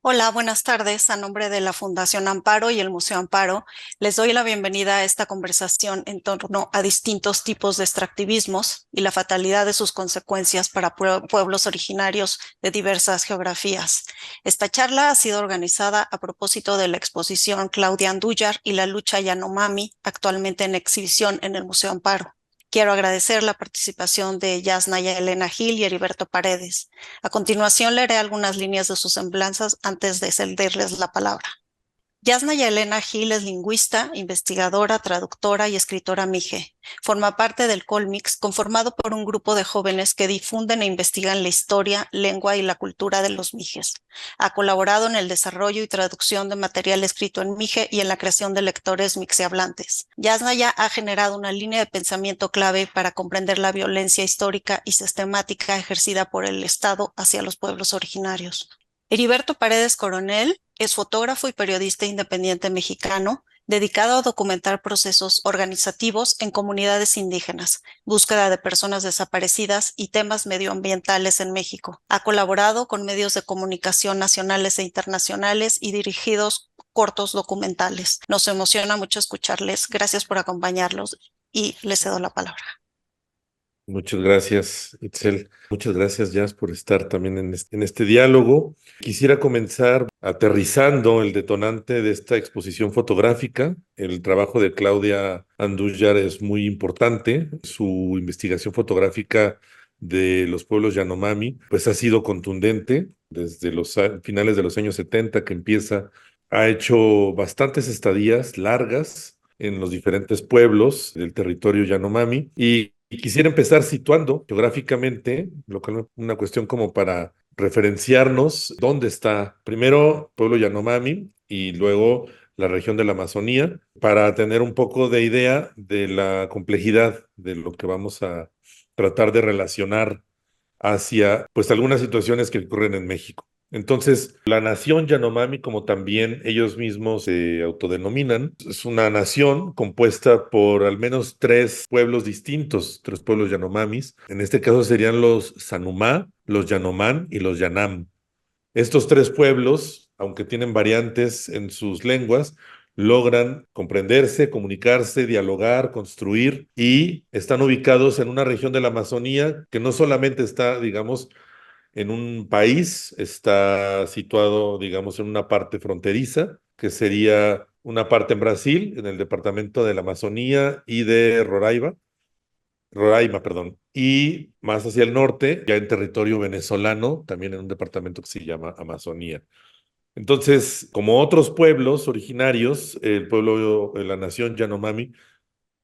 Hola, buenas tardes. A nombre de la Fundación Amparo y el Museo Amparo, les doy la bienvenida a esta conversación en torno a distintos tipos de extractivismos y la fatalidad de sus consecuencias para pueblos originarios de diversas geografías. Esta charla ha sido organizada a propósito de la exposición Claudia Andújar y la lucha Yanomami, actualmente en exhibición en el Museo Amparo. Quiero agradecer la participación de Yasnaya Elena Gil y Heriberto Paredes. A continuación leeré algunas líneas de sus semblanzas antes de cederles la palabra. Yasnaya Elena Gil es lingüista, investigadora, traductora y escritora mije. Forma parte del Colmix, conformado por un grupo de jóvenes que difunden e investigan la historia, lengua y la cultura de los mijes. Ha colaborado en el desarrollo y traducción de material escrito en mije y en la creación de lectores mixihablantes. Yasnaya ha generado una línea de pensamiento clave para comprender la violencia histórica y sistemática ejercida por el Estado hacia los pueblos originarios. Heriberto Paredes Coronel es fotógrafo y periodista independiente mexicano dedicado a documentar procesos organizativos en comunidades indígenas, búsqueda de personas desaparecidas y temas medioambientales en México. Ha colaborado con medios de comunicación nacionales e internacionales y dirigidos cortos documentales. Nos emociona mucho escucharles. Gracias por acompañarlos y les cedo la palabra. Muchas gracias, Itzel. Muchas gracias, Jazz, por estar también en este diálogo. Quisiera comenzar aterrizando el detonante de esta exposición fotográfica. El trabajo de Claudia Andújar es muy importante. Su investigación fotográfica de los pueblos Yanomami, pues ha sido contundente desde los finales de los años 70 que empieza. Ha hecho bastantes estadías largas en los diferentes pueblos del territorio Yanomami y quisiera empezar situando geográficamente, lo cual es una cuestión como para referenciarnos dónde está primero Pueblo Yanomami y luego la región de la Amazonía, para tener un poco de idea de la complejidad de lo que vamos a tratar de relacionar hacia pues algunas situaciones que ocurren en México. Entonces, la nación Yanomami, como también ellos mismos se autodenominan, es una nación compuesta por al menos tres pueblos distintos, tres pueblos Yanomamis. En este caso serían los Sanumá, los Yanomán y los Yanam. Estos tres pueblos, aunque tienen variantes en sus lenguas, logran comprenderse, comunicarse, dialogar, construir y están ubicados en una región de la Amazonía que no solamente está, digamos, en un país, está situado, digamos, en una parte fronteriza, que sería una parte en Brasil, en el departamento de la Amazonía y de Roraima, perdón, y más hacia el norte, ya en territorio venezolano, también en un departamento que se llama Amazonía. Entonces, como otros pueblos originarios, el pueblo, la nación Yanomami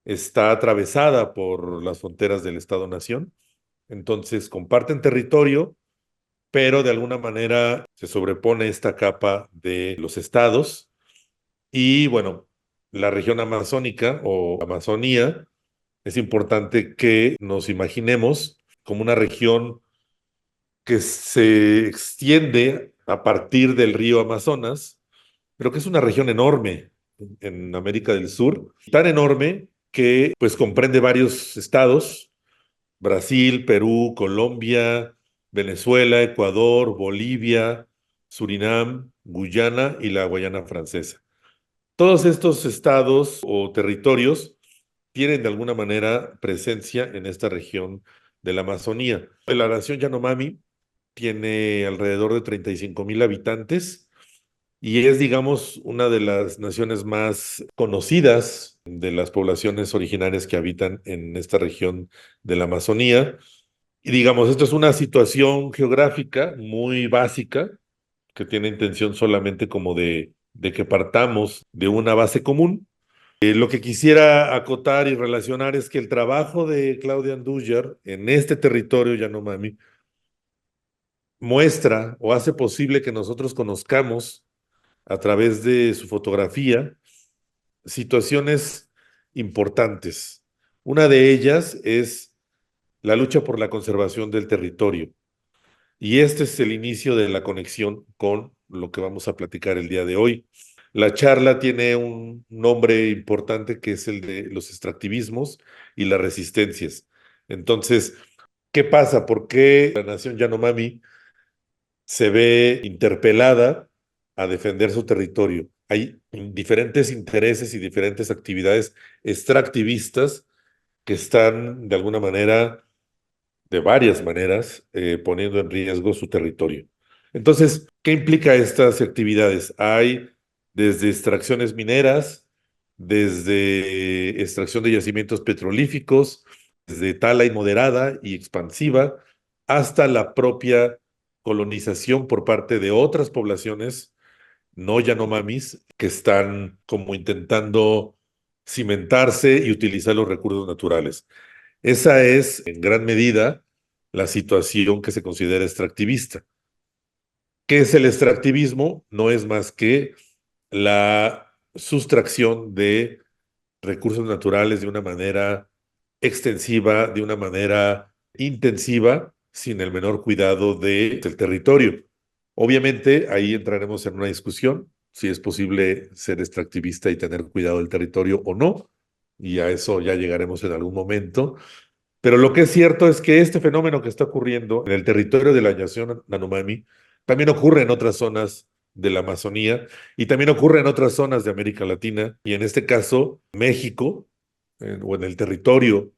está atravesada por las fronteras del Estado-nación. Entonces, comparten territorio, pero de alguna manera se sobrepone esta capa de los estados. Y bueno, la región amazónica o Amazonía es importante que nos imaginemos como una región que se extiende a partir del río Amazonas, pero que es una región enorme en América del Sur, tan enorme que pues comprende varios estados: Brasil, Perú, Colombia, Venezuela, Ecuador, Bolivia, Surinam, Guyana y la Guayana Francesa. Todos estos estados o territorios tienen de alguna manera presencia en esta región de la Amazonía. La nación Yanomami tiene alrededor de 35,000 habitantes y es, digamos, una de las naciones más conocidas de las poblaciones originarias que habitan en esta región de la Amazonía. Y digamos, esto es una situación geográfica muy básica que tiene intención solamente como de que partamos de una base común. Lo que quisiera acotar y relacionar es que el trabajo de Claudia Andújar en este territorio Yanomami muestra o hace posible que nosotros conozcamos a través de su fotografía situaciones importantes. Una de ellas es la lucha por la conservación del territorio. Y este es el inicio de la conexión con lo que vamos a platicar el día de hoy. La charla tiene un nombre importante que es el de los extractivismos y las resistencias. Entonces, ¿qué pasa? ¿Por qué la nación Yanomami se ve interpelada a defender su territorio. Hay diferentes intereses y diferentes actividades extractivistas que están de alguna manera, de varias maneras, poniendo en riesgo su territorio. Entonces, ¿qué implica estas actividades? Hay desde extracciones mineras, desde extracción de yacimientos petrolíficos, desde tala inmoderada y expansiva, hasta la propia colonización por parte de otras poblaciones no Yanomamis, que están como intentando cimentarse y utilizar los recursos naturales. Esa es, en gran medida, la situación que se considera extractivista. ¿Qué es el extractivismo? No es más que la sustracción de recursos naturales de una manera extensiva, de una manera intensiva, sin el menor cuidado del territorio. Obviamente, ahí entraremos en una discusión si es posible ser extractivista y tener cuidado del territorio o no, y a eso ya llegaremos en algún momento. Pero lo que es cierto es que este fenómeno que está ocurriendo en el territorio de la nación Yanomami también ocurre en otras zonas de la Amazonía y también ocurre en otras zonas de América Latina y en este caso México o en el territorio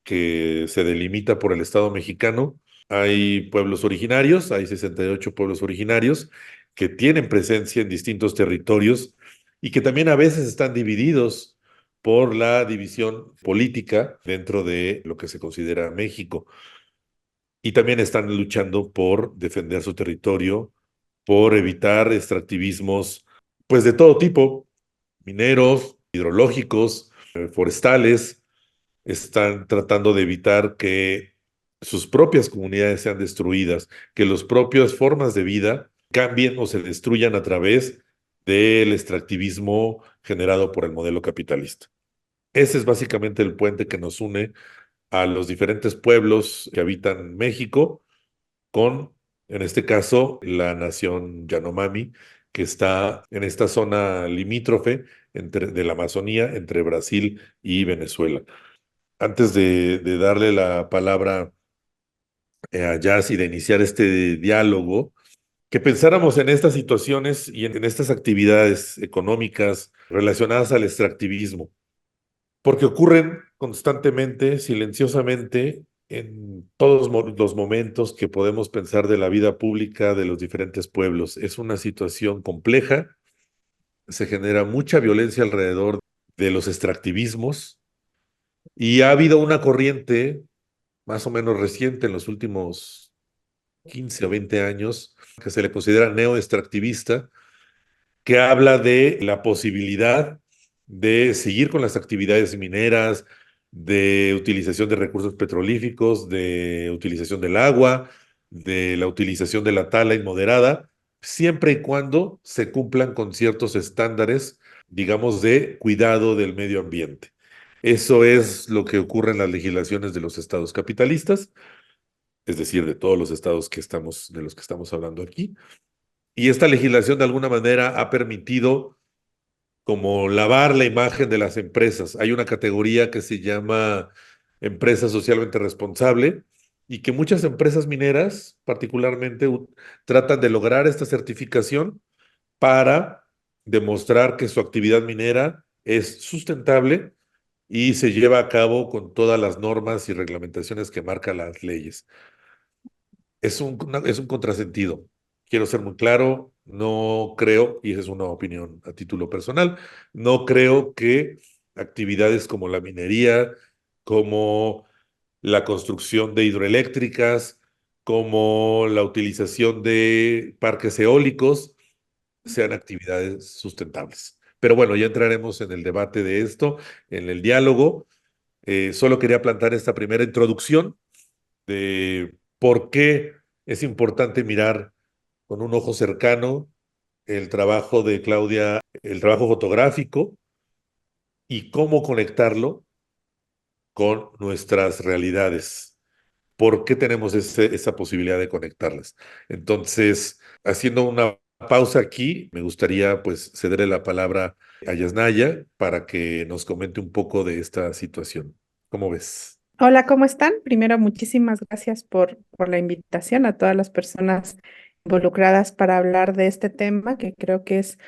que se delimita por el Estado mexicano. Hay pueblos originarios, hay 68 pueblos originarios que tienen presencia en distintos territorios y que también a veces están divididos por la división política dentro de lo que se considera México. Y también están luchando por defender su territorio, por evitar extractivismos, pues de todo tipo, mineros, hidrológicos, forestales, están tratando de evitar que sus propias comunidades sean destruidas, que las propias formas de vida cambien o se destruyan a través del extractivismo generado por el modelo capitalista. Ese es básicamente el puente que nos une a los diferentes pueblos que habitan México con, en este caso, la nación Yanomami, que está en esta zona limítrofe de la Amazonía entre Brasil y Venezuela. Antes de darle la palabra a Jazz y de iniciar este diálogo, que pensáramos en estas situaciones y en estas actividades económicas relacionadas al extractivismo, porque ocurren constantemente, silenciosamente, en todos los momentos que podemos pensar de la vida pública de los diferentes pueblos. Es una situación compleja, se genera mucha violencia alrededor de los extractivismos y ha habido una corriente más o menos reciente en los últimos 15 o 20 años, que se le considera neoextractivista, que habla de la posibilidad de seguir con las actividades mineras, de utilización de recursos petrolíficos, de utilización del agua, de la utilización de la tala inmoderada, siempre y cuando se cumplan con ciertos estándares, digamos, de cuidado del medio ambiente. Eso es lo que ocurre en las legislaciones de los estados capitalistas, es decir, de todos los estados de los que estamos hablando aquí. Y esta legislación de alguna manera ha permitido como lavar la imagen de las empresas. Hay una categoría que se llama empresa socialmente responsable y que muchas empresas mineras particularmente tratan de lograr esta certificación para demostrar que su actividad minera es sustentable y se lleva a cabo con todas las normas y reglamentaciones que marcan las leyes. Es un contrasentido. Quiero ser muy claro, no creo, y esa es una opinión a título personal, no creo que actividades como la minería, como la construcción de hidroeléctricas, como la utilización de parques eólicos, sean actividades sustentables. Pero bueno, ya entraremos en el debate de esto, en el diálogo. Solo quería plantear esta primera introducción de por qué es importante mirar con un ojo cercano el trabajo de Claudia, el trabajo fotográfico y cómo conectarlo con nuestras realidades. ¿Por qué tenemos esa posibilidad de conectarlas? Entonces, haciendo una pausa aquí, me gustaría pues cederle la palabra a Yasnaya para que nos comente un poco de esta situación. ¿Cómo ves? Hola, ¿cómo están? Primero, muchísimas gracias por la invitación a todas las personas involucradas para hablar de este tema, que creo que es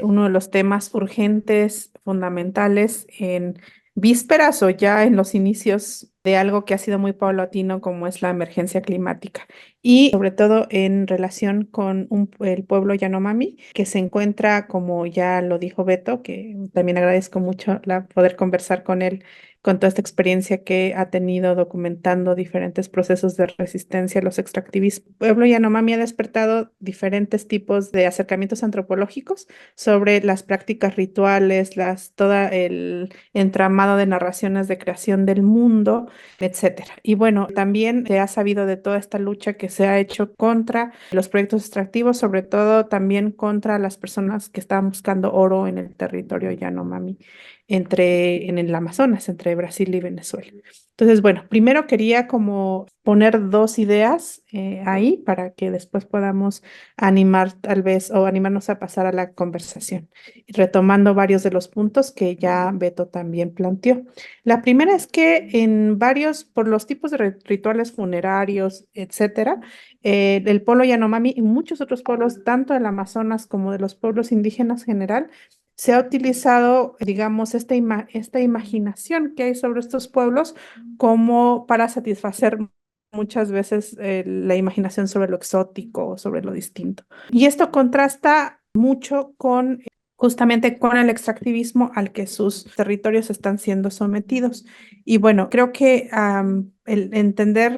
uno de los temas urgentes, fundamentales en vísperas o ya en los inicios de algo que ha sido muy paulatino como es la emergencia climática y sobre todo en relación con el pueblo Yanomami que se encuentra, como ya lo dijo Beto, que también agradezco mucho poder conversar con él con toda esta experiencia que ha tenido documentando diferentes procesos de resistencia a los extractivismos. El pueblo Yanomami ha despertado diferentes tipos de acercamientos antropológicos sobre las prácticas rituales, todo el entramado de narraciones de creación del mundo, etcétera. Y bueno, también se ha sabido de toda esta lucha que se ha hecho contra los proyectos extractivos, sobre todo también contra las personas que estaban buscando oro en el territorio Yanomami en el Amazonas, entre Brasil y Venezuela. Entonces, bueno, primero quería como poner dos ideas ahí para que después podamos animar tal vez o animarnos a pasar a la conversación, retomando varios de los puntos que ya Beto también planteó. La primera es que por los tipos de rituales funerarios, etcétera, el pueblo Yanomami y muchos otros pueblos, tanto del Amazonas como de los pueblos indígenas en general, se ha utilizado, digamos, esta imaginación que hay sobre estos pueblos como para satisfacer muchas veces la imaginación sobre lo exótico, sobre lo distinto. Y esto contrasta mucho con justamente con el extractivismo al que sus territorios están siendo sometidos. Y bueno, creo que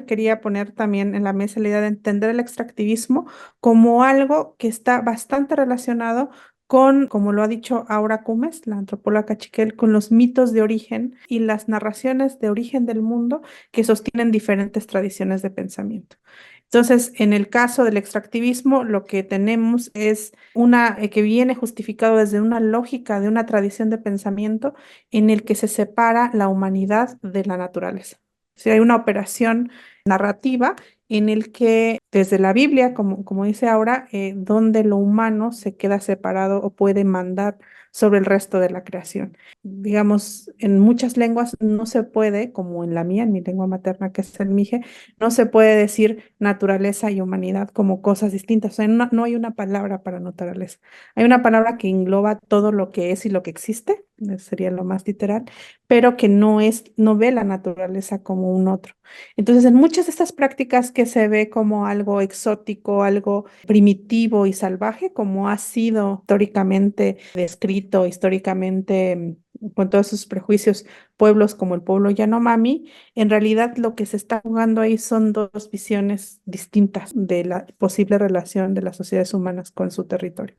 quería poner también en la mesa la idea de entender el extractivismo como algo que está bastante relacionado con, como lo ha dicho Aura Cumes, la antropóloga cachiquel, con los mitos de origen y las narraciones de origen del mundo que sostienen diferentes tradiciones de pensamiento. Entonces, en el caso del extractivismo, lo que tenemos es que viene justificado desde una lógica de una tradición de pensamiento en el que se separa la humanidad de la naturaleza. O sea, hay una operación narrativa en el que desde la Biblia, como dice ahora, donde lo humano se queda separado o puede mandar sobre el resto de la creación. Digamos, en muchas lenguas no se puede, como en la mía, en mi lengua materna, que es el mije, no se puede decir naturaleza y humanidad como cosas distintas. O sea, no hay una palabra para naturaleza. Hay una palabra que engloba todo lo que es y lo que existe, sería lo más literal, pero que no ve la naturaleza como un otro. Entonces, en muchas de estas prácticas que se ve como algo exótico, algo primitivo y salvaje, como ha sido históricamente descrito, históricamente con todos sus prejuicios, pueblos como el pueblo Yanomami, en realidad lo que se está jugando ahí son dos visiones distintas de la posible relación de las sociedades humanas con su territorio.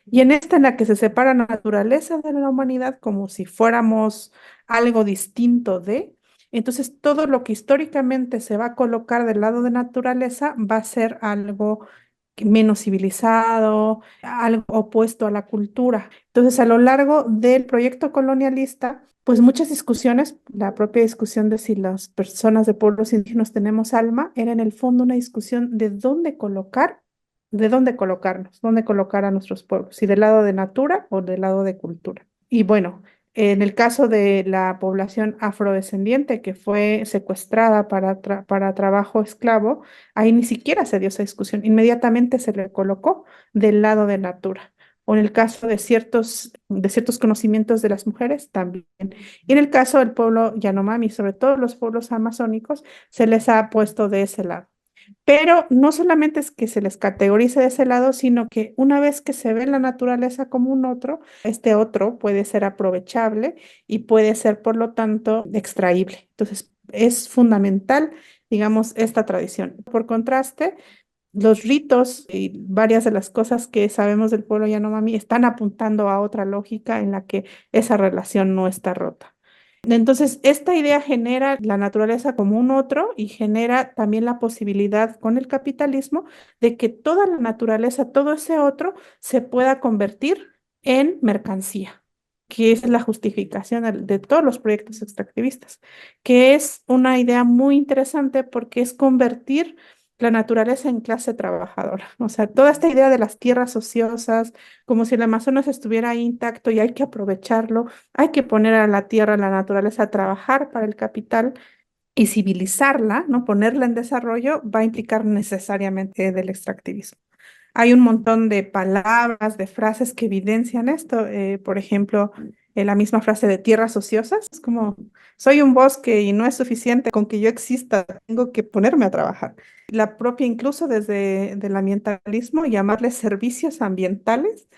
Y en esta en la que se separa la naturaleza de la humanidad como si fuéramos algo distinto entonces todo lo que históricamente se va a colocar del lado de naturaleza va a ser algo menos civilizado, algo opuesto a la cultura. Entonces, a lo largo del proyecto colonialista, pues muchas discusiones, la propia discusión de si las personas de pueblos indígenas tenemos alma, era en el fondo una discusión de dónde colocarnos, dónde colocar a nuestros pueblos, si del lado de natura o del lado de cultura. Y bueno, en el caso de la población afrodescendiente que fue secuestrada para trabajo esclavo, ahí ni siquiera se dio esa discusión, inmediatamente se le colocó del lado de natura. O en el caso de ciertos conocimientos de las mujeres, también. Y en el caso del pueblo Yanomami, sobre todo los pueblos amazónicos, se les ha puesto de ese lado. Pero no solamente es que se les categorice de ese lado, sino que una vez que se ve la naturaleza como un otro, este otro puede ser aprovechable y puede ser, por lo tanto, extraíble. Entonces, es fundamental, digamos, esta tradición. Por contraste, los ritos y varias de las cosas que sabemos del pueblo Yanomami están apuntando a otra lógica en la que esa relación no está rota. Entonces, esta idea genera la naturaleza como un otro y genera también la posibilidad con el capitalismo de que toda la naturaleza, todo ese otro, se pueda convertir en mercancía, que es la justificación de todos los proyectos extractivistas, que es una idea muy interesante porque es convertir la naturaleza en clase trabajadora. O sea, toda esta idea de las tierras ociosas, como si el Amazonas estuviera ahí intacto y hay que aprovecharlo, hay que poner a la tierra, a la naturaleza a trabajar para el capital y civilizarla, ¿no? Ponerla en desarrollo va a implicar necesariamente del extractivismo. Hay un montón de palabras, de frases que evidencian esto. Por ejemplo, la misma frase de tierras ociosas, es como, soy un bosque y no es suficiente con que yo exista, tengo que ponerme a trabajar. La propia, incluso desde el ambientalismo, llamarle servicios ambientales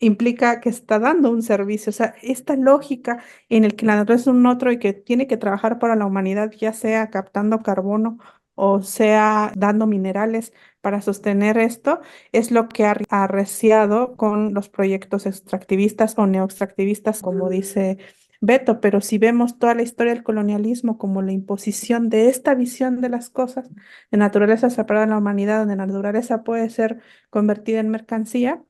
implica que está dando un servicio. O sea, esta lógica en el que la naturaleza es un otro y que tiene que trabajar para la humanidad, ya sea captando carbono o sea dando minerales para sostener esto, es lo que ha arreciado con los proyectos extractivistas o neoextractivistas, como dice Beto. Pero si vemos toda la historia del colonialismo como la imposición de esta visión de las cosas, de naturaleza separada de la humanidad, donde la naturaleza puede ser convertida en mercancía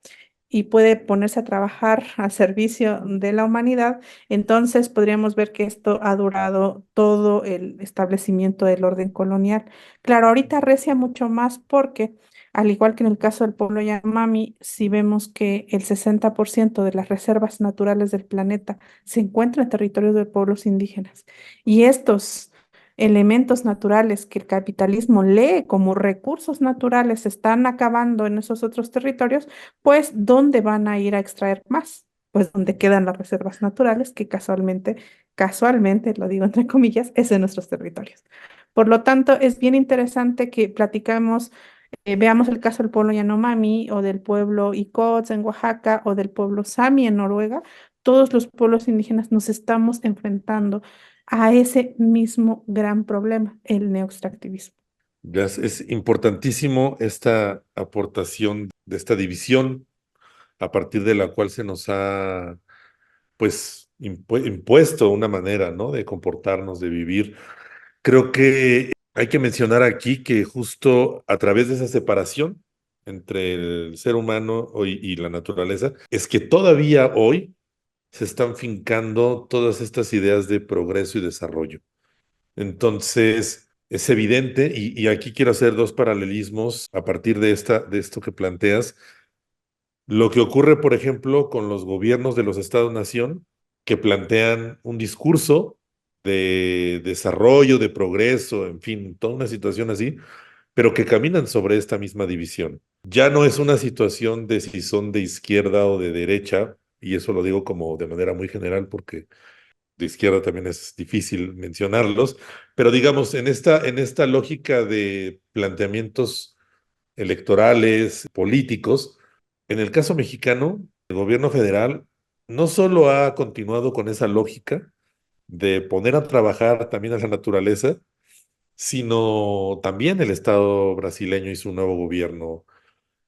y puede ponerse a trabajar al servicio de la humanidad, entonces podríamos ver que esto ha durado todo el establecimiento del orden colonial. Claro, ahorita arrecia mucho más porque, al igual que en el caso del pueblo Yanomami, si vemos que el 60% de las reservas naturales del planeta se encuentran en territorios de pueblos indígenas, y estos elementos naturales que el capitalismo lee como recursos naturales se están acabando en esos otros territorios, pues ¿dónde van a ir a extraer más? Pues donde quedan las reservas naturales, que casualmente, lo digo entre comillas, es en nuestros territorios. Por lo tanto, es bien interesante que platicamos, veamos el caso del pueblo Yanomami o del pueblo Ikots en Oaxaca o del pueblo Sami en Noruega. Todos los pueblos indígenas nos estamos enfrentando a ese mismo gran problema, el neoextractivismo. Es importantísimo esta aportación de esta división a partir de la cual se nos ha, pues, impuesto una manera, ¿no? De comportarnos, de vivir. Creo que hay que mencionar aquí que justo a través de esa separación entre el ser humano y la naturaleza, es que todavía hoy se están fincando todas estas ideas de progreso y desarrollo. Entonces, es evidente, y aquí quiero hacer dos paralelismos a partir de esto que planteas. Lo que ocurre, por ejemplo, con los gobiernos de los Estados-nación, que plantean un discurso de desarrollo, de progreso, en fin, toda una situación así, pero que caminan sobre esta misma división. Ya no es una situación de si son de izquierda o de derecha, y eso lo digo como de manera muy general porque de izquierda también es difícil mencionarlos, pero digamos, en esta lógica de planteamientos electorales, políticos, en el caso mexicano, el gobierno federal no solo ha continuado con esa lógica de poner a trabajar también a la naturaleza, sino también el Estado brasileño y su nuevo gobierno.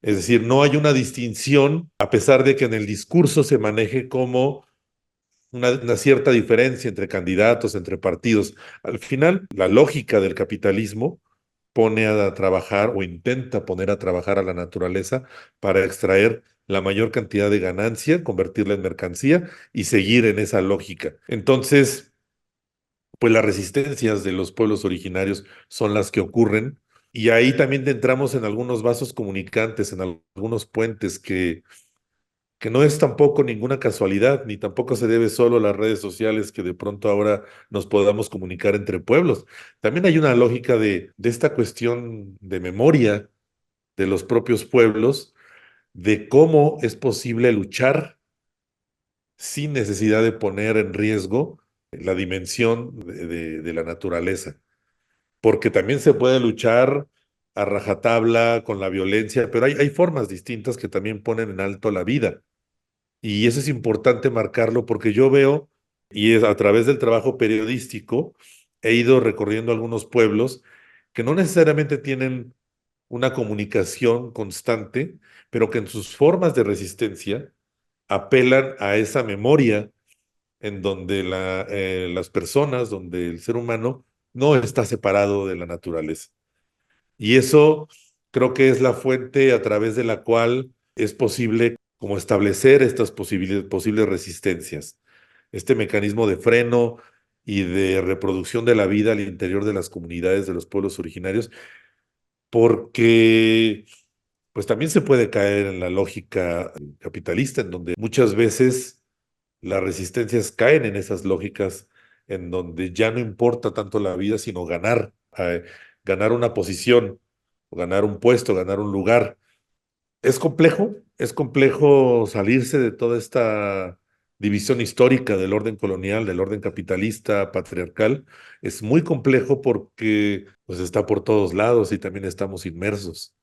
Es decir, no hay una distinción, a pesar de que en el discurso se maneje como una cierta diferencia entre candidatos, entre partidos. Al final, la lógica del capitalismo pone a trabajar o intenta poner a trabajar a la naturaleza para extraer la mayor cantidad de ganancia, convertirla en mercancía y seguir en esa lógica. Entonces, pues las resistencias de los pueblos originarios son las que ocurren y ahí también entramos en algunos vasos comunicantes, en algunos puentes que no es tampoco ninguna casualidad, ni tampoco se debe solo a las redes sociales que de pronto ahora nos podamos comunicar entre pueblos. También hay una lógica de esta cuestión de memoria de los propios pueblos, de cómo es posible luchar sin necesidad de poner en riesgo la dimensión de la naturaleza, porque también se puede luchar a rajatabla con la violencia, pero hay formas distintas que también ponen en alto la vida. Y eso es importante marcarlo porque yo veo, y es a través del trabajo periodístico, he ido recorriendo algunos pueblos que no necesariamente tienen una comunicación constante, pero que en sus formas de resistencia apelan a esa memoria en donde las personas, donde el ser humano no está separado de la naturaleza. Y eso creo que es la fuente a través de la cual es posible como establecer estas posibles resistencias, este mecanismo de freno y de reproducción de la vida al interior de las comunidades de los pueblos originarios, porque pues también se puede caer en la lógica capitalista, en donde muchas veces las resistencias caen en esas lógicas en donde ya no importa tanto la vida, sino ganar una posición, o ganar un puesto, ganar un lugar. Es complejo salirse de toda esta división histórica del orden colonial, del orden capitalista, patriarcal. Es muy complejo porque pues, está por todos lados y también estamos inmersos.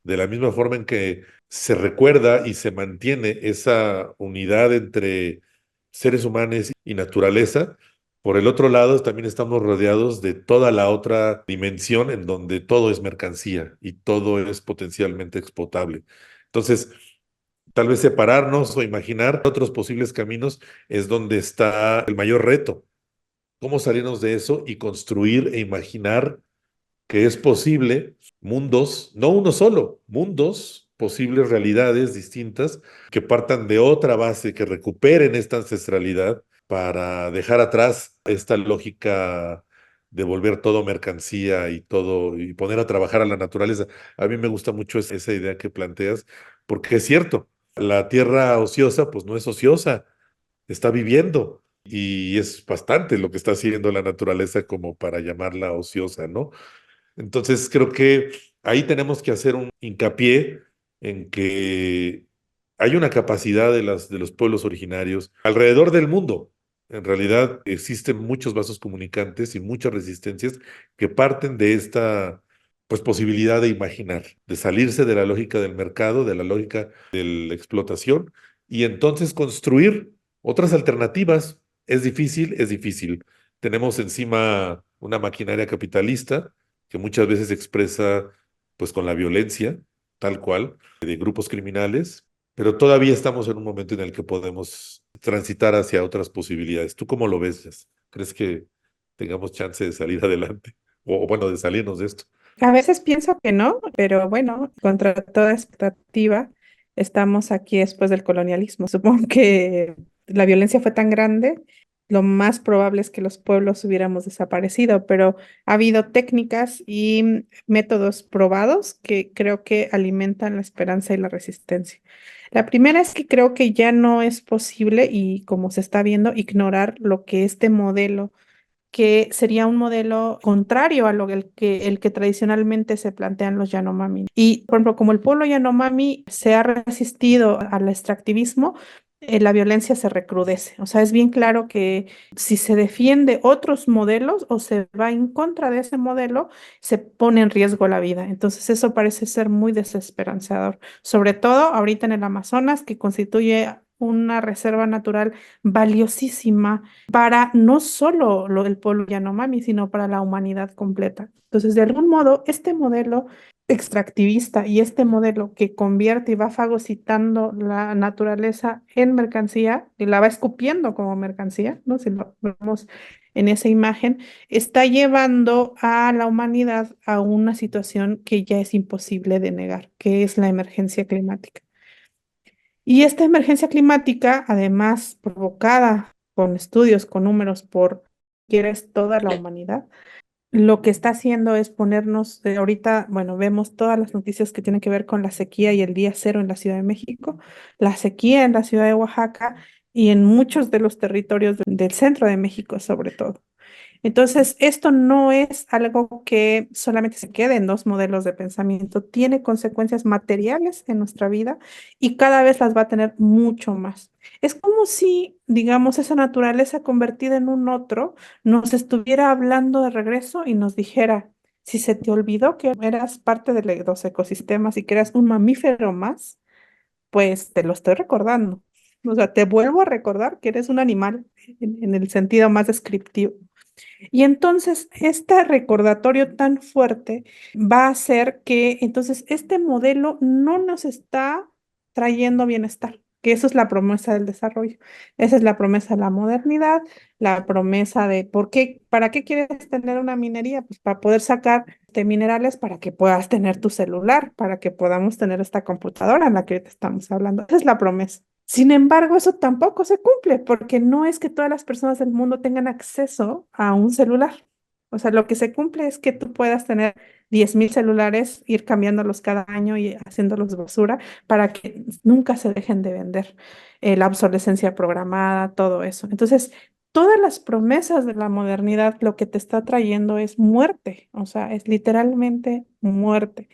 De la misma forma en que se recuerda y se mantiene esa unidad entre seres humanos y naturaleza, por el otro lado también estamos rodeados de toda la otra dimensión en donde todo es mercancía y todo es potencialmente explotable. Entonces, tal vez separarnos o imaginar otros posibles caminos es donde está el mayor reto. ¿Cómo salirnos de eso y construir e imaginar que es posible mundos, no uno solo, mundos, posibles realidades distintas que partan de otra base, que recuperen esta ancestralidad para dejar atrás esta lógica de volver todo mercancía y todo y poner a trabajar a la naturaleza? A mí me gusta mucho esa idea que planteas, porque es cierto, la tierra ociosa pues no es ociosa, está viviendo. Y es bastante lo que está haciendo la naturaleza como para llamarla ociosa, ¿no? Entonces creo que ahí tenemos que hacer un hincapié en que hay una capacidad de los pueblos originarios alrededor del mundo. En realidad existen muchos vasos comunicantes y muchas resistencias que parten de esta pues, posibilidad de imaginar, de salirse de la lógica del mercado, de la lógica de la explotación y entonces construir otras alternativas. Es difícil, es difícil. Tenemos encima una maquinaria capitalista que muchas veces se expresa pues con la violencia, tal cual, de grupos criminales, pero todavía estamos en un momento en el que podemos transitar hacia otras posibilidades. ¿Tú cómo lo ves, Jess? ¿Crees que tengamos chance de salir adelante? O bueno, de salirnos de esto. A veces pienso que no, pero bueno, contra toda expectativa, estamos aquí después del colonialismo. Supongo que la violencia fue tan grande, lo más probable es que los pueblos hubiéramos desaparecido, pero ha habido técnicas y métodos probados que creo que alimentan la esperanza y la resistencia. La primera es que creo que ya no es posible, y como se está viendo, ignorar lo que este modelo, que sería un modelo contrario a lo el que tradicionalmente se plantean los Yanomami. Y, por ejemplo, como el pueblo Yanomami se ha resistido al extractivismo, la violencia se recrudece. O sea, es bien claro que si se defiende otros modelos o se va en contra de ese modelo, se pone en riesgo la vida. Entonces, eso parece ser muy desesperanzador, sobre todo ahorita en el Amazonas, que constituye una reserva natural valiosísima para no solo el pueblo Yanomami, sino para la humanidad completa. Entonces, de algún modo, este modelo extractivista y este modelo que convierte y va fagocitando la naturaleza en mercancía y la va escupiendo como mercancía, ¿no? Si lo vemos en esa imagen, está llevando a la humanidad a una situación que ya es imposible de negar, que es la emergencia climática. Y esta emergencia climática, además provocada con estudios, con números por, quieres, toda la humanidad, lo que está haciendo es ponernos, ahorita, bueno, vemos todas las noticias que tienen que ver con la sequía y el día cero en la Ciudad de México, la sequía en la ciudad de Oaxaca y en muchos de los territorios del centro de México, sobre todo. Entonces, esto no es algo que solamente se quede en dos modelos de pensamiento, tiene consecuencias materiales en nuestra vida y cada vez las va a tener mucho más. Es como si, digamos, esa naturaleza convertida en un otro nos estuviera hablando de regreso y nos dijera, si se te olvidó que eras parte de los ecosistemas y que eras un mamífero más, pues te lo estoy recordando. O sea, te vuelvo a recordar que eres un animal en el sentido más descriptivo. Y entonces, este recordatorio tan fuerte va a hacer que entonces este modelo no nos está trayendo bienestar, que eso es la promesa del desarrollo. Esa es la promesa de la modernidad, la promesa de ¿por qué, para qué quieres tener una minería? Pues para poder sacar de minerales para que puedas tener tu celular, para que podamos tener esta computadora en la que ahorita estamos hablando. Esa es la promesa. Sin embargo, eso tampoco se cumple porque no es que todas las personas del mundo tengan acceso a un celular. O sea, lo que se cumple es que tú puedas tener 10,000 celulares, ir cambiándolos cada año y haciéndolos basura para que nunca se dejen de vender. La obsolescencia programada, todo eso. Entonces, todas las promesas de la modernidad lo que te está trayendo es muerte. O sea, es literalmente muerte.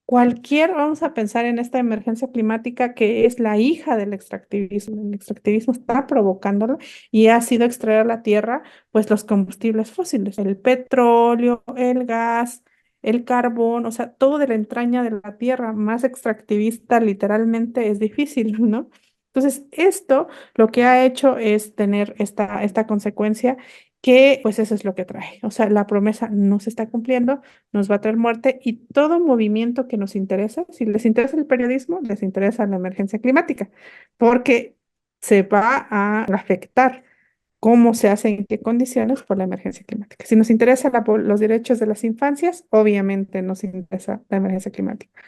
Vamos a pensar en esta emergencia climática que es la hija del extractivismo. El extractivismo está provocándolo y ha sido extraer a la tierra pues los combustibles fósiles, el petróleo, el gas, el carbón, o sea, todo de la entraña de la tierra, más extractivista literalmente es difícil, ¿no? Entonces, esto lo que ha hecho es tener esta consecuencia que pues eso es lo que trae. O sea, la promesa no se está cumpliendo, nos va a traer muerte y todo movimiento que nos interesa, si les interesa el periodismo, les interesa la emergencia climática, porque se va a afectar cómo se hace, en qué condiciones por la emergencia climática. Si nos interesa los derechos de las infancias, obviamente nos interesa la emergencia climática.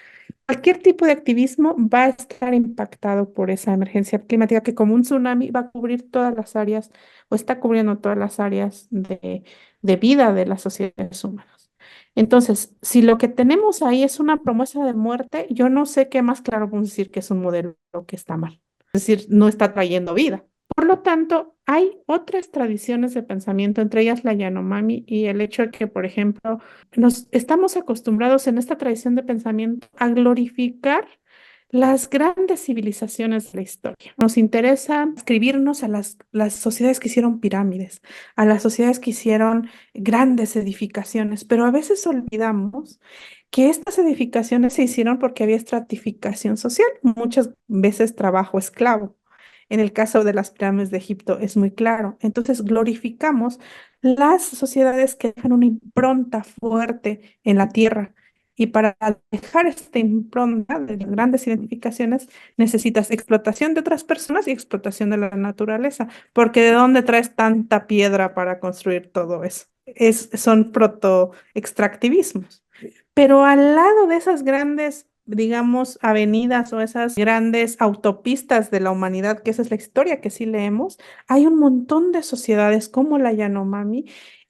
Cualquier tipo de activismo va a estar impactado por esa emergencia climática que como un tsunami va a cubrir todas las áreas o está cubriendo todas las áreas de vida de las sociedades humanas. Entonces, si lo que tenemos ahí es una promesa de muerte, yo no sé qué más claro podemos decir que es un modelo que está mal. Es decir, no está trayendo vida. Por lo tanto, hay otras tradiciones de pensamiento, entre ellas la Yanomami y el hecho de que, por ejemplo, nos estamos acostumbrados en esta tradición de pensamiento a glorificar las grandes civilizaciones de la historia. Nos interesa escribirnos a las sociedades que hicieron pirámides, a las sociedades que hicieron grandes edificaciones, pero a veces olvidamos que estas edificaciones se hicieron porque había estratificación social, muchas veces trabajo esclavo. En el caso de las pirámides de Egipto es muy claro. Entonces glorificamos las sociedades que dejan una impronta fuerte en la tierra. Y para dejar esta impronta de las grandes identificaciones, necesitas explotación de otras personas y explotación de la naturaleza, porque ¿de dónde traes tanta piedra para construir todo eso? Son proto-extractivismos. Pero al lado de esas grandes, digamos, avenidas o esas grandes autopistas de la humanidad, que esa es la historia que sí leemos, hay un montón de sociedades como la Yanomami,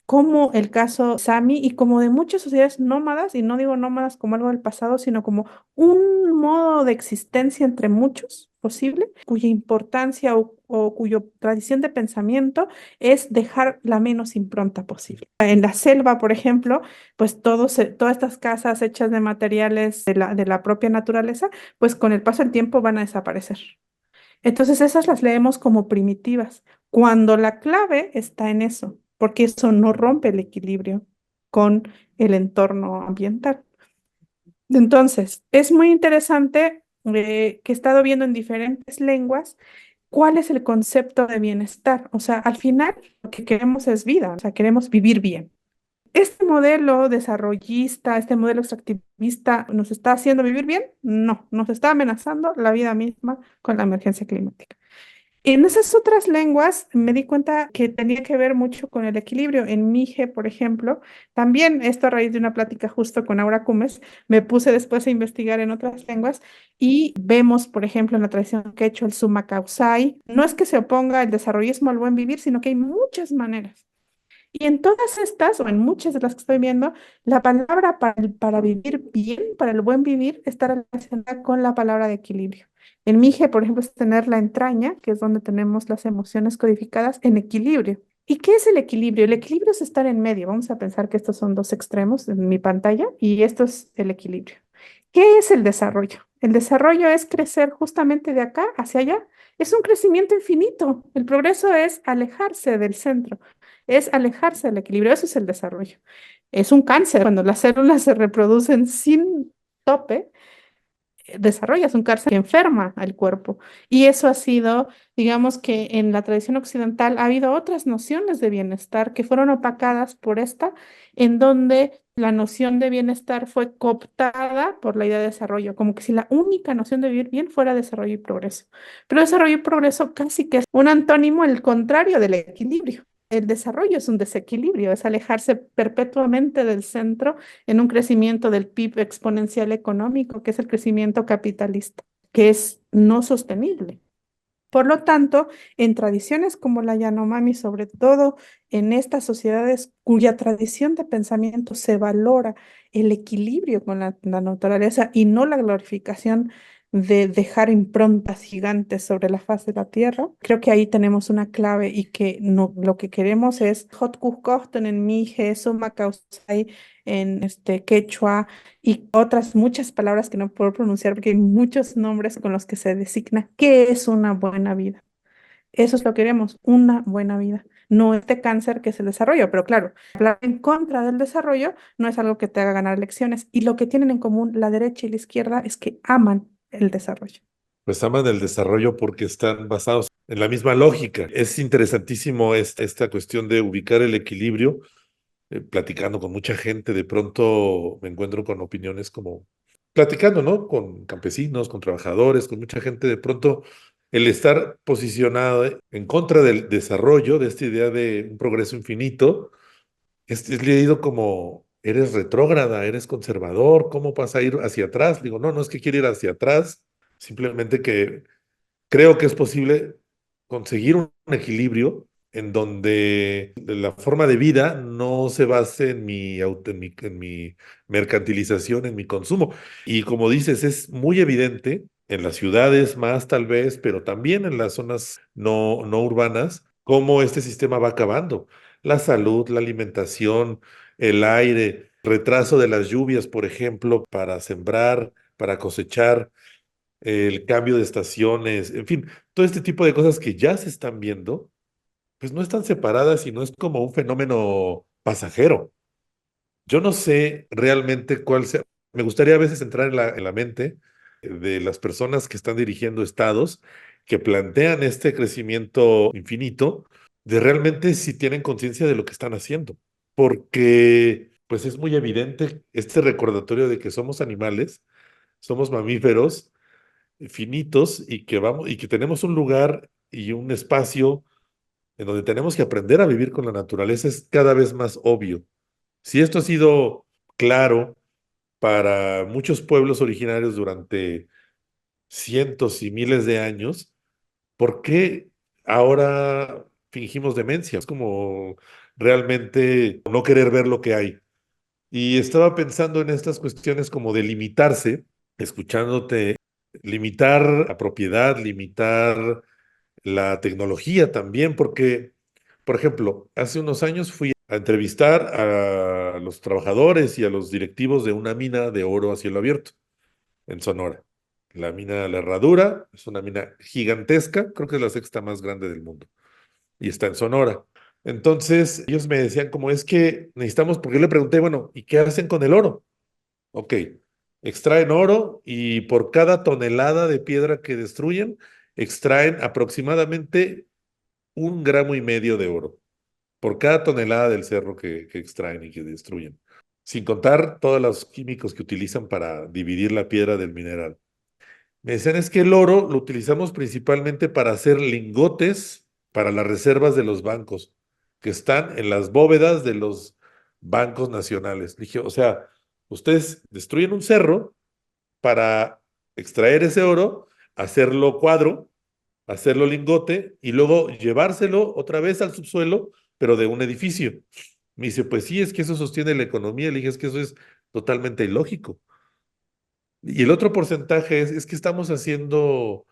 como el caso Sami y como de muchas sociedades nómadas, y no digo nómadas como algo del pasado, sino como un modo de existencia entre muchos posible, cuya importancia o cuya tradición de pensamiento es dejar la menos impronta posible. En la selva, por ejemplo, pues todas estas casas hechas de materiales de la propia naturaleza, pues con el paso del tiempo van a desaparecer. Entonces esas las leemos como primitivas, cuando la clave está en eso, porque eso no rompe el equilibrio con el entorno ambiental. Entonces, es muy interesante que he estado viendo en diferentes lenguas cuál es el concepto de bienestar. O sea, al final lo que queremos es vida, o sea, queremos vivir bien. ¿Este modelo desarrollista, este modelo extractivista nos está haciendo vivir bien? No, nos está amenazando la vida misma con la emergencia climática. En esas otras lenguas me di cuenta que tenía que ver mucho con el equilibrio. En Mije, por ejemplo, también esto a raíz de una plática justo con Aura Cumes, me puse después a investigar en otras lenguas y vemos, por ejemplo, en la tradición que he hecho el Summa Causai, no es que se oponga el desarrollismo al buen vivir, sino que hay muchas maneras. Y en todas estas, o en muchas de las que estoy viendo, la palabra para vivir bien, para el buen vivir, está relacionada con la palabra de equilibrio. En Mije, por ejemplo, es tener la entraña, que es donde tenemos las emociones codificadas, en equilibrio. ¿Y qué es el equilibrio? El equilibrio es estar en medio. Vamos a pensar que estos son dos extremos en mi pantalla y esto es el equilibrio. ¿Qué es el desarrollo? El desarrollo es crecer justamente de acá hacia allá. Es un crecimiento infinito. El progreso es alejarse del centro, es alejarse del equilibrio. Eso es el desarrollo. Es un cáncer. Cuando las células se reproducen sin tope, desarrollas un cáncer que enferma al cuerpo. Y eso ha sido, digamos que en la tradición occidental ha habido otras nociones de bienestar que fueron opacadas por esta, en donde la noción de bienestar fue cooptada por la idea de desarrollo, como que si la única noción de vivir bien fuera desarrollo y progreso. Pero desarrollo y progreso casi que es un antónimo, el contrario del equilibrio. El desarrollo es un desequilibrio, es alejarse perpetuamente del centro en un crecimiento del PIB exponencial económico, que es el crecimiento capitalista, que es no sostenible. Por lo tanto, en tradiciones como la Yanomami, sobre todo en estas sociedades cuya tradición de pensamiento se valora el equilibrio con la naturaleza y no la glorificación de dejar improntas gigantes sobre la faz de la Tierra. Creo que ahí tenemos una clave y que no, lo que queremos es Hotkuskochten en Mije, Sumakausai en quechua y otras muchas palabras que no puedo pronunciar porque hay muchos nombres con los que se designa qué es una buena vida. Eso es lo que queremos, una buena vida. No este cáncer que es el desarrollo, pero claro, hablar en contra del desarrollo no es algo que te haga ganar elecciones. Y lo que tienen en común la derecha y la izquierda es que aman el desarrollo. Pues aman el desarrollo porque están basados en la misma lógica. Es interesantísimo esta cuestión de ubicar el equilibrio. Platicando con mucha gente, de pronto me encuentro con opiniones como platicando, ¿no? Con campesinos, con trabajadores, con mucha gente, de pronto el estar posicionado en contra del desarrollo, de esta idea de un progreso infinito, es leído como eres retrógrada, eres conservador, ¿cómo vas a ir hacia atrás? Digo, no, no es que quiera ir hacia atrás, simplemente que creo que es posible conseguir un equilibrio en donde la forma de vida no se base en mi mercantilización, en mi consumo. Y como dices, es muy evidente en las ciudades más tal vez, pero también en las zonas no urbanas, cómo este sistema va acabando. La salud, la alimentación, el aire, retraso de las lluvias, por ejemplo, para sembrar, para cosechar, el cambio de estaciones, en fin, todo este tipo de cosas que ya se están viendo, pues no están separadas y no es como un fenómeno pasajero. Yo no sé realmente cuál sea. Me gustaría a veces entrar en la mente de las personas que están dirigiendo estados, que plantean este crecimiento infinito, de realmente si tienen conciencia de lo que están haciendo. Porque pues es muy evidente este recordatorio de que somos animales, somos mamíferos finitos y que vamos y que tenemos un lugar y un espacio en donde tenemos que aprender a vivir con la naturaleza es cada vez más obvio. Si esto ha sido claro para muchos pueblos originarios durante cientos y miles de años, ¿por qué ahora fingimos demencia? Es como realmente no querer ver lo que hay. Y estaba pensando en estas cuestiones como de limitarse, escuchándote, limitar la propiedad, limitar la tecnología también, porque, por ejemplo, hace unos años fui a entrevistar a los trabajadores y a los directivos de una mina de oro a cielo abierto en Sonora. La mina La Herradura es una mina gigantesca, creo que es la sexta más grande del mundo y está en Sonora. Entonces, ellos me decían como es que necesitamos, porque yo le pregunté, bueno, ¿y qué hacen con el oro? Ok, extraen oro y por cada tonelada de piedra que destruyen, extraen aproximadamente 1,5 gramos de oro por cada tonelada del cerro que extraen y que destruyen, sin contar todos los químicos que utilizan para dividir la piedra del mineral. Me decían es que el oro lo utilizamos principalmente para hacer lingotes para las reservas de los bancos, que están en las bóvedas de los bancos nacionales. Dije, o sea, ustedes destruyen un cerro para extraer ese oro, hacerlo cuadro, hacerlo lingote y luego llevárselo otra vez al subsuelo, pero de un edificio. Me dice, pues sí, es que eso sostiene la economía. Le dije, es que eso es totalmente ilógico. Y el otro porcentaje es que estamos haciendo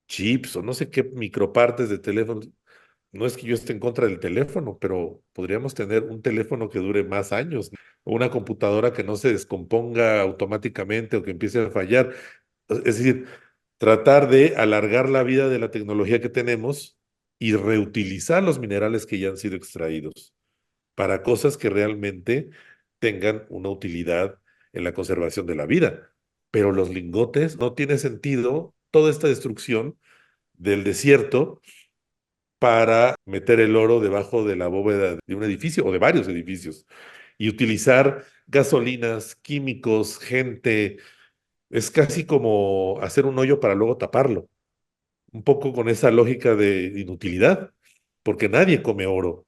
chips o no sé qué micropartes de teléfono. No es que yo esté en contra del teléfono, pero podríamos tener un teléfono que dure más años, o una computadora que no se descomponga automáticamente o que empiece a fallar. Es decir, tratar de alargar la vida de la tecnología que tenemos y reutilizar los minerales que ya han sido extraídos para cosas que realmente tengan una utilidad en la conservación de la vida. Pero los lingotes no tiene sentido toda esta destrucción del desierto para meter el oro debajo de la bóveda de un edificio o de varios edificios y utilizar gasolinas, químicos, gente. Es casi como hacer un hoyo para luego taparlo, un poco con esa lógica de inutilidad, porque nadie come oro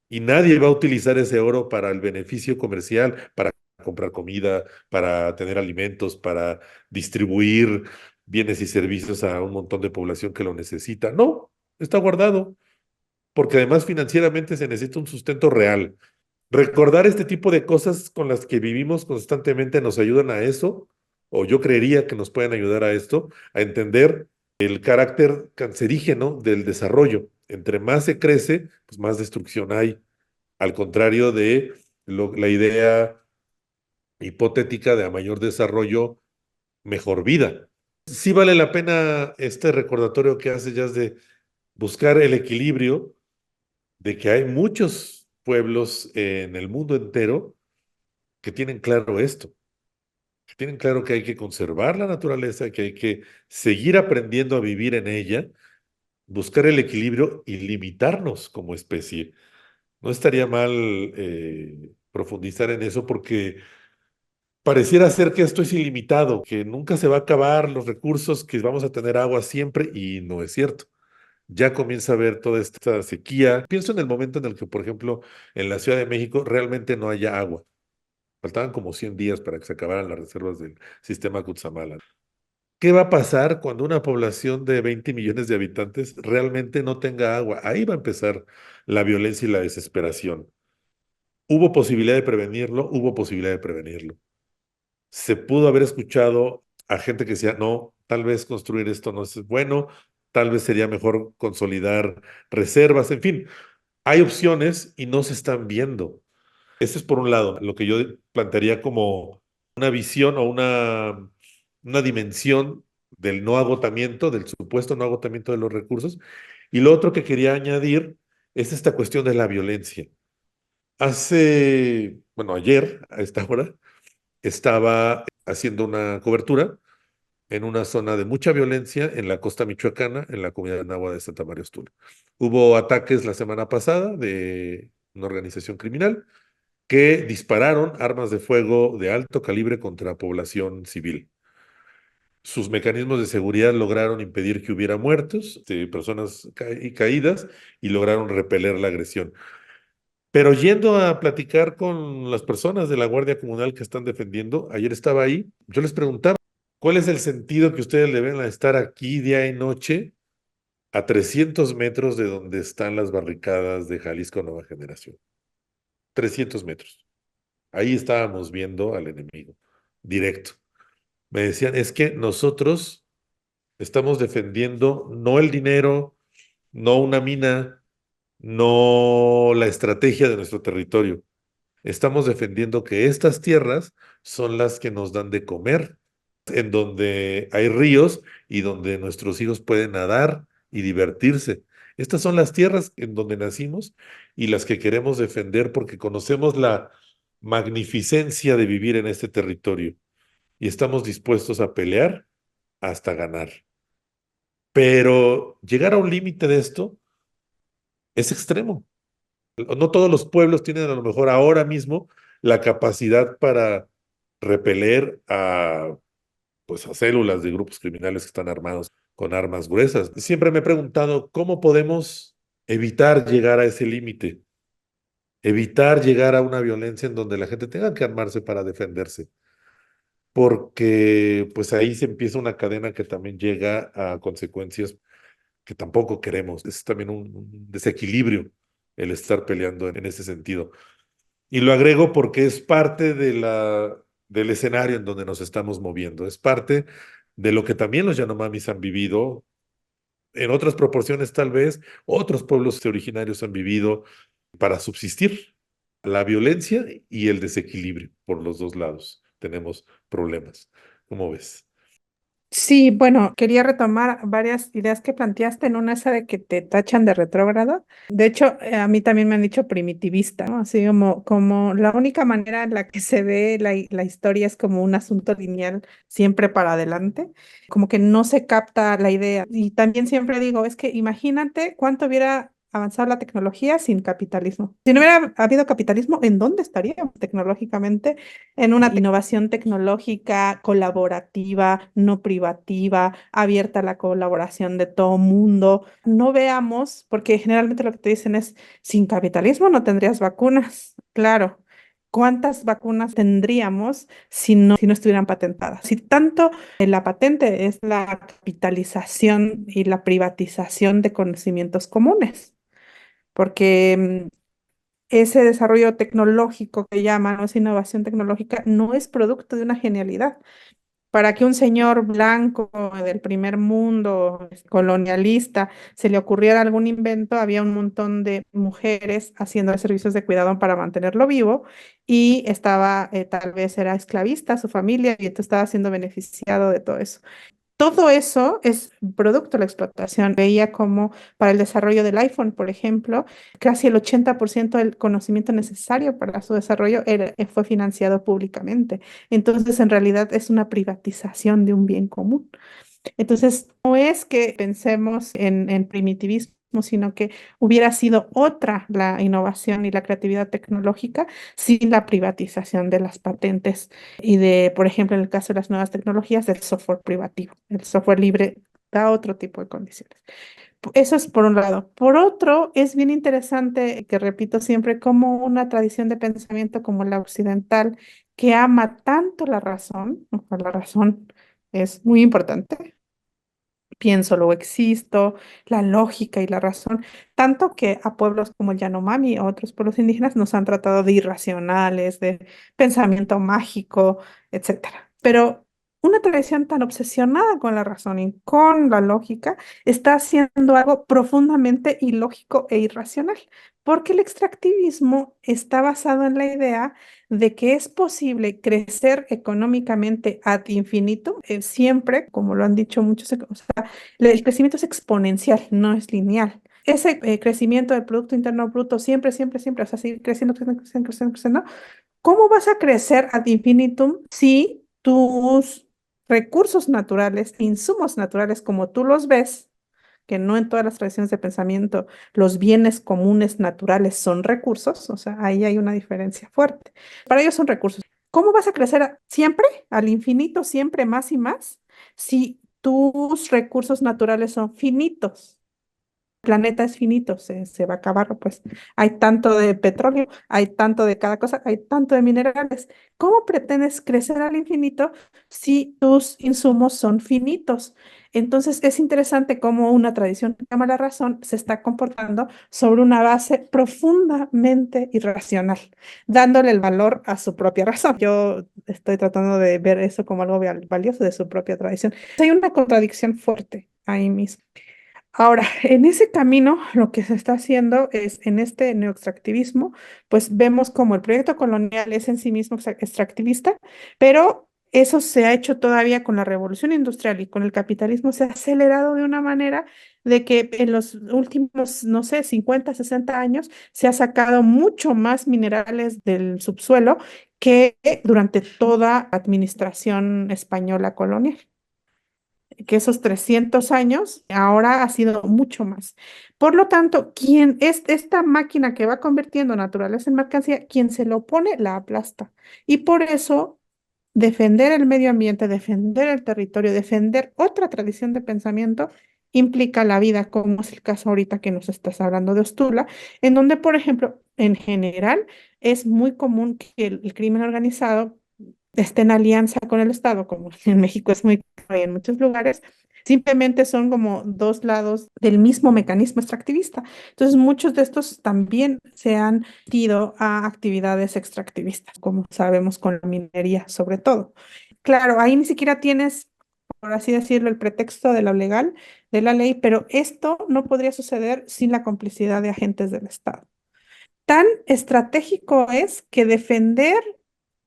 y nadie va a utilizar ese oro para el beneficio comercial, para comprar comida, para tener alimentos, para distribuir bienes y servicios a un montón de población que lo necesita. No, está guardado, porque además financieramente se necesita un sustento real. Recordar este tipo de cosas con las que vivimos constantemente nos ayudan a eso o yo creería que nos pueden ayudar a esto, a entender el carácter cancerígeno del desarrollo. Entre más se crece, pues más destrucción hay, al contrario de la idea hipotética de a mayor desarrollo, mejor vida. Sí vale la pena este recordatorio que hace Jazz de buscar el equilibrio de que hay muchos pueblos en el mundo entero que tienen claro esto, que tienen claro que hay que conservar la naturaleza, que hay que seguir aprendiendo a vivir en ella, buscar el equilibrio y limitarnos como especie. No estaría mal profundizar en eso porque pareciera ser que esto es ilimitado, que nunca se va a acabar los recursos, que vamos a tener agua siempre y no es cierto. Ya comienza a haber toda esta sequía. Pienso en el momento en el que, por ejemplo, en la Ciudad de México realmente no haya agua. Faltaban como 100 días para que se acabaran las reservas del sistema Cutzamala. ¿Qué va a pasar cuando una población de 20 millones de habitantes realmente no tenga agua? Ahí va a empezar la violencia y la desesperación. ¿Hubo posibilidad de prevenirlo? Hubo posibilidad de prevenirlo. Se pudo haber escuchado a gente que decía, no, tal vez construir esto no es bueno, tal vez sería mejor consolidar reservas, en fin, hay opciones y no se están viendo. Ese es por un lado, lo que yo plantearía como una visión o una dimensión del no agotamiento, del supuesto no agotamiento de los recursos. Y lo otro que quería añadir es esta cuestión de la violencia. Bueno, ayer a esta hora, estaba haciendo una cobertura en una zona de mucha violencia en la costa michoacana, en la comunidad de Nahua de Santa María Ostula. Hubo ataques la semana pasada de una organización criminal que dispararon armas de fuego de alto calibre contra población civil. Sus mecanismos de seguridad lograron impedir que hubiera muertos, personas caídas, y lograron repeler la agresión. Pero yendo a platicar con las personas de la Guardia Comunal que están defendiendo, ayer estaba ahí, yo les preguntaba, ¿cuál es el sentido que ustedes le ven a estar aquí día y noche a 300 metros de donde están las barricadas de Jalisco Nueva Generación? 300 metros. Ahí estábamos viendo al enemigo, directo. Me decían, es que nosotros estamos defendiendo no el dinero, no una mina, no la estrategia de nuestro territorio. Estamos defendiendo que estas tierras son las que nos dan de comer, en donde hay ríos y donde nuestros hijos pueden nadar y divertirse. Estas son las tierras en donde nacimos y las que queremos defender porque conocemos la magnificencia de vivir en este territorio y estamos dispuestos a pelear hasta ganar. Pero llegar a un límite de esto es extremo. No todos los pueblos tienen a lo mejor ahora mismo la capacidad para repeler pues, a células de grupos criminales que están armados con armas gruesas. Siempre me he preguntado cómo podemos evitar llegar a ese límite, evitar llegar a una violencia en donde la gente tenga que armarse para defenderse, porque pues ahí se empieza una cadena que también llega a consecuencias que tampoco queremos. Es también un desequilibrio el estar peleando en ese sentido. Y lo agrego porque es parte del escenario en donde nos estamos moviendo. Es parte de lo que también los Yanomamis han vivido, en otras proporciones tal vez, otros pueblos originarios han vivido para subsistir. La violencia y el desequilibrio por los dos lados. Tenemos problemas. ¿Cómo ves? Sí, bueno, quería retomar varias ideas que planteaste. En una esa de que te tachan de retrógrado. De hecho, a mí también me han dicho primitivista, ¿no? Así como la única manera en la que se ve la historia es como un asunto lineal, siempre para adelante, como que no se capta la idea. Y también siempre digo, es que imagínate cuánto hubiera avanzado la tecnología sin capitalismo. Si no hubiera habido capitalismo, ¿en dónde estaríamos tecnológicamente? En una innovación tecnológica colaborativa, no privativa, abierta a la colaboración de todo mundo. No veamos, porque generalmente lo que te dicen es, sin capitalismo no tendrías vacunas. Claro. ¿Cuántas vacunas tendríamos si no estuvieran patentadas? Si tanto la patente es la capitalización y la privatización de conocimientos comunes, porque ese desarrollo tecnológico que llaman, o esa innovación tecnológica, no es producto de una genialidad, Para que un señor blanco del primer mundo, colonialista, se le ocurriera algún invento, había un montón de mujeres haciendo servicios de cuidado para mantenerlo vivo y estaba, tal vez era esclavista su familia y entonces estaba siendo beneficiado de todo eso. Todo eso es producto de la explotación. Veía como para el desarrollo del iPhone, por ejemplo, casi el 80% del conocimiento necesario para su desarrollo fue financiado públicamente. Entonces, en realidad es una privatización de un bien común. Entonces, no es que pensemos en primitivismo, sino que hubiera sido otra la innovación y la creatividad tecnológica sin la privatización de las patentes y de, por ejemplo, en el caso de las nuevas tecnologías, del software privativo. El software libre da otro tipo de condiciones. Eso es por un lado. Por otro, es bien interesante, que repito siempre, como una tradición de pensamiento como la occidental, que ama tanto la razón, o sea, la razón es muy importante, pienso, luego existo, la lógica y la razón, tanto que a pueblos como el Yanomami o otros pueblos indígenas nos han tratado de irracionales, de pensamiento mágico, etcétera. Pero una tradición tan obsesionada con la razón y con la lógica está haciendo algo profundamente ilógico e irracional, porque el extractivismo está basado en la idea de que es posible crecer económicamente ad infinitum, siempre, como lo han dicho muchos, o sea, el crecimiento es exponencial, no es lineal. Ese crecimiento del Producto Interno Bruto siempre, siempre, siempre, o sea, seguir creciendo, creciendo, creciendo, creciendo, creciendo. ¿Cómo vas a crecer ad infinitum si tus recursos naturales, insumos naturales como tú los ves, que no en todas las tradiciones de pensamiento los bienes comunes naturales son recursos, o sea, ahí hay una diferencia fuerte. Para ellos son recursos. ¿Cómo vas a crecer siempre, al infinito, siempre más y más, si tus recursos naturales son finitos? Planeta es finito, se va a acabar, pues hay tanto de petróleo, hay tanto de cada cosa, hay tanto de minerales. ¿Cómo pretendes crecer al infinito si tus insumos son finitos? Entonces es interesante cómo una tradición que llama la razón se está comportando sobre una base profundamente irracional, dándole el valor a su propia razón. Yo estoy tratando de ver eso como algo valioso de su propia tradición. Hay una contradicción fuerte ahí mismo. Ahora, en ese camino, lo que se está haciendo es, en este neoextractivismo, pues vemos como el proyecto colonial es en sí mismo extractivista, pero eso se ha hecho todavía con la revolución industrial y con el capitalismo, se ha acelerado de una manera de que en los últimos, no sé, 50, 60 años, se ha sacado mucho más minerales del subsuelo que durante toda administración española colonial, que esos 300 años, ahora ha sido mucho más. Por lo tanto, quien es esta máquina que va convirtiendo naturaleza en mercancía, quien se lo pone, la aplasta. Y por eso, defender el medio ambiente, defender el territorio, defender otra tradición de pensamiento, implica la vida, como es el caso ahorita que nos estás hablando de Ostula, en donde, por ejemplo, en general, es muy común que el crimen organizado esté en alianza con el Estado, como en México es muy claro y en muchos lugares, simplemente son como dos lados del mismo mecanismo extractivista. Entonces, muchos de estos también se han ido a actividades extractivistas, como sabemos con la minería sobre todo. Claro, ahí ni siquiera tienes, por así decirlo, el pretexto de lo legal, de la ley, pero esto no podría suceder sin la complicidad de agentes del Estado. Tan estratégico es que defender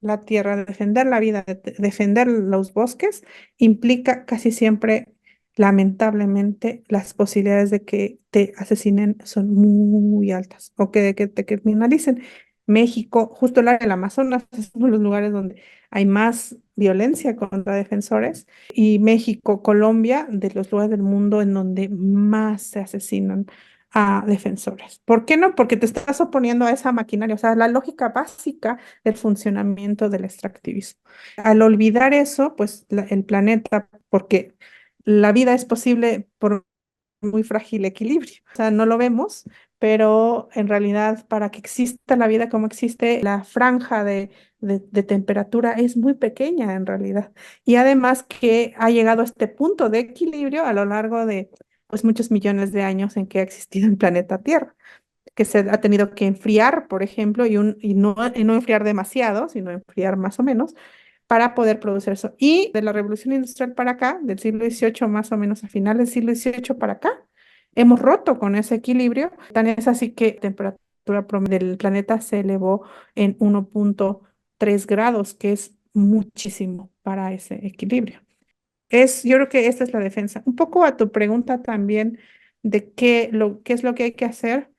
la tierra, defender la vida, defender los bosques, implica casi siempre, lamentablemente, las posibilidades de que te asesinen son muy altas o que te criminalicen. México, justo el área del Amazonas, es uno de los lugares donde hay más violencia contra defensores, y México, Colombia, de los lugares del mundo en donde más se asesinan a defensores. ¿Por qué no? Porque te estás oponiendo a esa maquinaria, o sea, la lógica básica del funcionamiento del extractivismo. Al olvidar eso, pues el planeta, porque la vida es posible por muy frágil equilibrio, o sea, no lo vemos, pero en realidad para que exista la vida como existe, la franja de temperatura es muy pequeña en realidad. Y además que ha llegado a este punto de equilibrio a lo largo de pues muchos millones de años en que ha existido el planeta Tierra, que se ha tenido que enfriar, por ejemplo, y no enfriar demasiado, sino enfriar más o menos, para poder producir eso. Y de la Revolución Industrial para acá, del siglo XVIII más o menos a finales del siglo XVIII para acá, hemos roto con ese equilibrio. Tan es así que la temperatura promedio del planeta se elevó en 1,3 grados, que es muchísimo para ese equilibrio. Yo creo que esta es la defensa. Un poco a tu pregunta también de qué es lo que hay que hacer.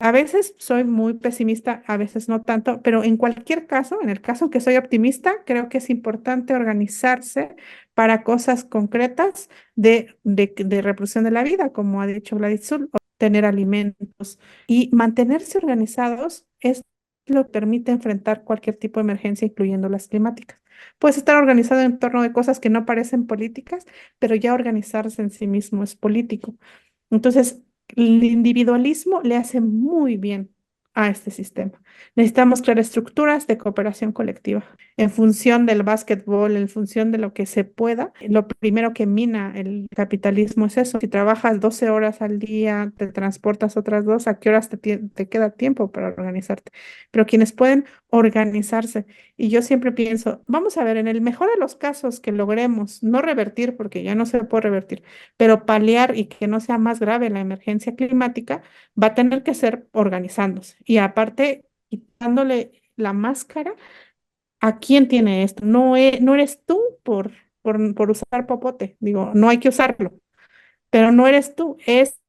A veces soy muy pesimista, a veces no tanto, pero en cualquier caso, en el caso que soy optimista, creo que es importante organizarse para cosas concretas de reproducción de la vida, como ha dicho Gladys Zul, tener alimentos y mantenerse organizados es lo que permite enfrentar cualquier tipo de emergencia, incluyendo las climáticas. Puedes estar organizado en torno de cosas que no parecen políticas, pero ya organizarse en sí mismo es político. Entonces, el individualismo le hace muy bien a este sistema. Necesitamos crear estructuras de cooperación colectiva en función del básquetbol, en función de lo que se pueda. Lo primero que mina el capitalismo es eso. Si trabajas 12 horas al día, te transportas otras dos, ¿a qué horas te queda tiempo para organizarte? Pero quienes pueden organizarse, y yo siempre pienso, vamos a ver, en el mejor de los casos que logremos no revertir, porque ya no se puede revertir, pero paliar y que no sea más grave la emergencia climática, va a tener que ser organizándose. Y aparte, quitándole la máscara a quién tiene esto. No eres tú por usar popote. Digo, no hay que usarlo, pero no eres tú, es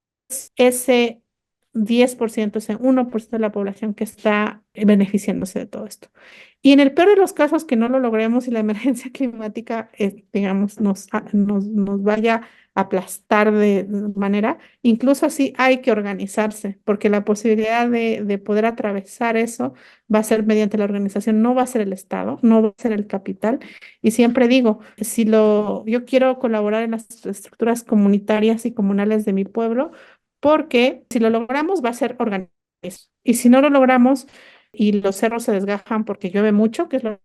ese 10%, ese 1% de la población que está beneficiándose de todo esto. Y en el peor de los casos que no lo logremos y la emergencia climática, digamos, nos vaya a aplastar de manera, incluso así hay que organizarse, porque la posibilidad de poder atravesar eso va a ser mediante la organización, no va a ser el Estado, no va a ser el capital. Y siempre digo, yo quiero colaborar en las estructuras comunitarias y comunales de mi pueblo, porque si lo logramos va a ser organizado. Y si no lo logramos, y los cerros se desgajan porque llueve mucho, que es lo que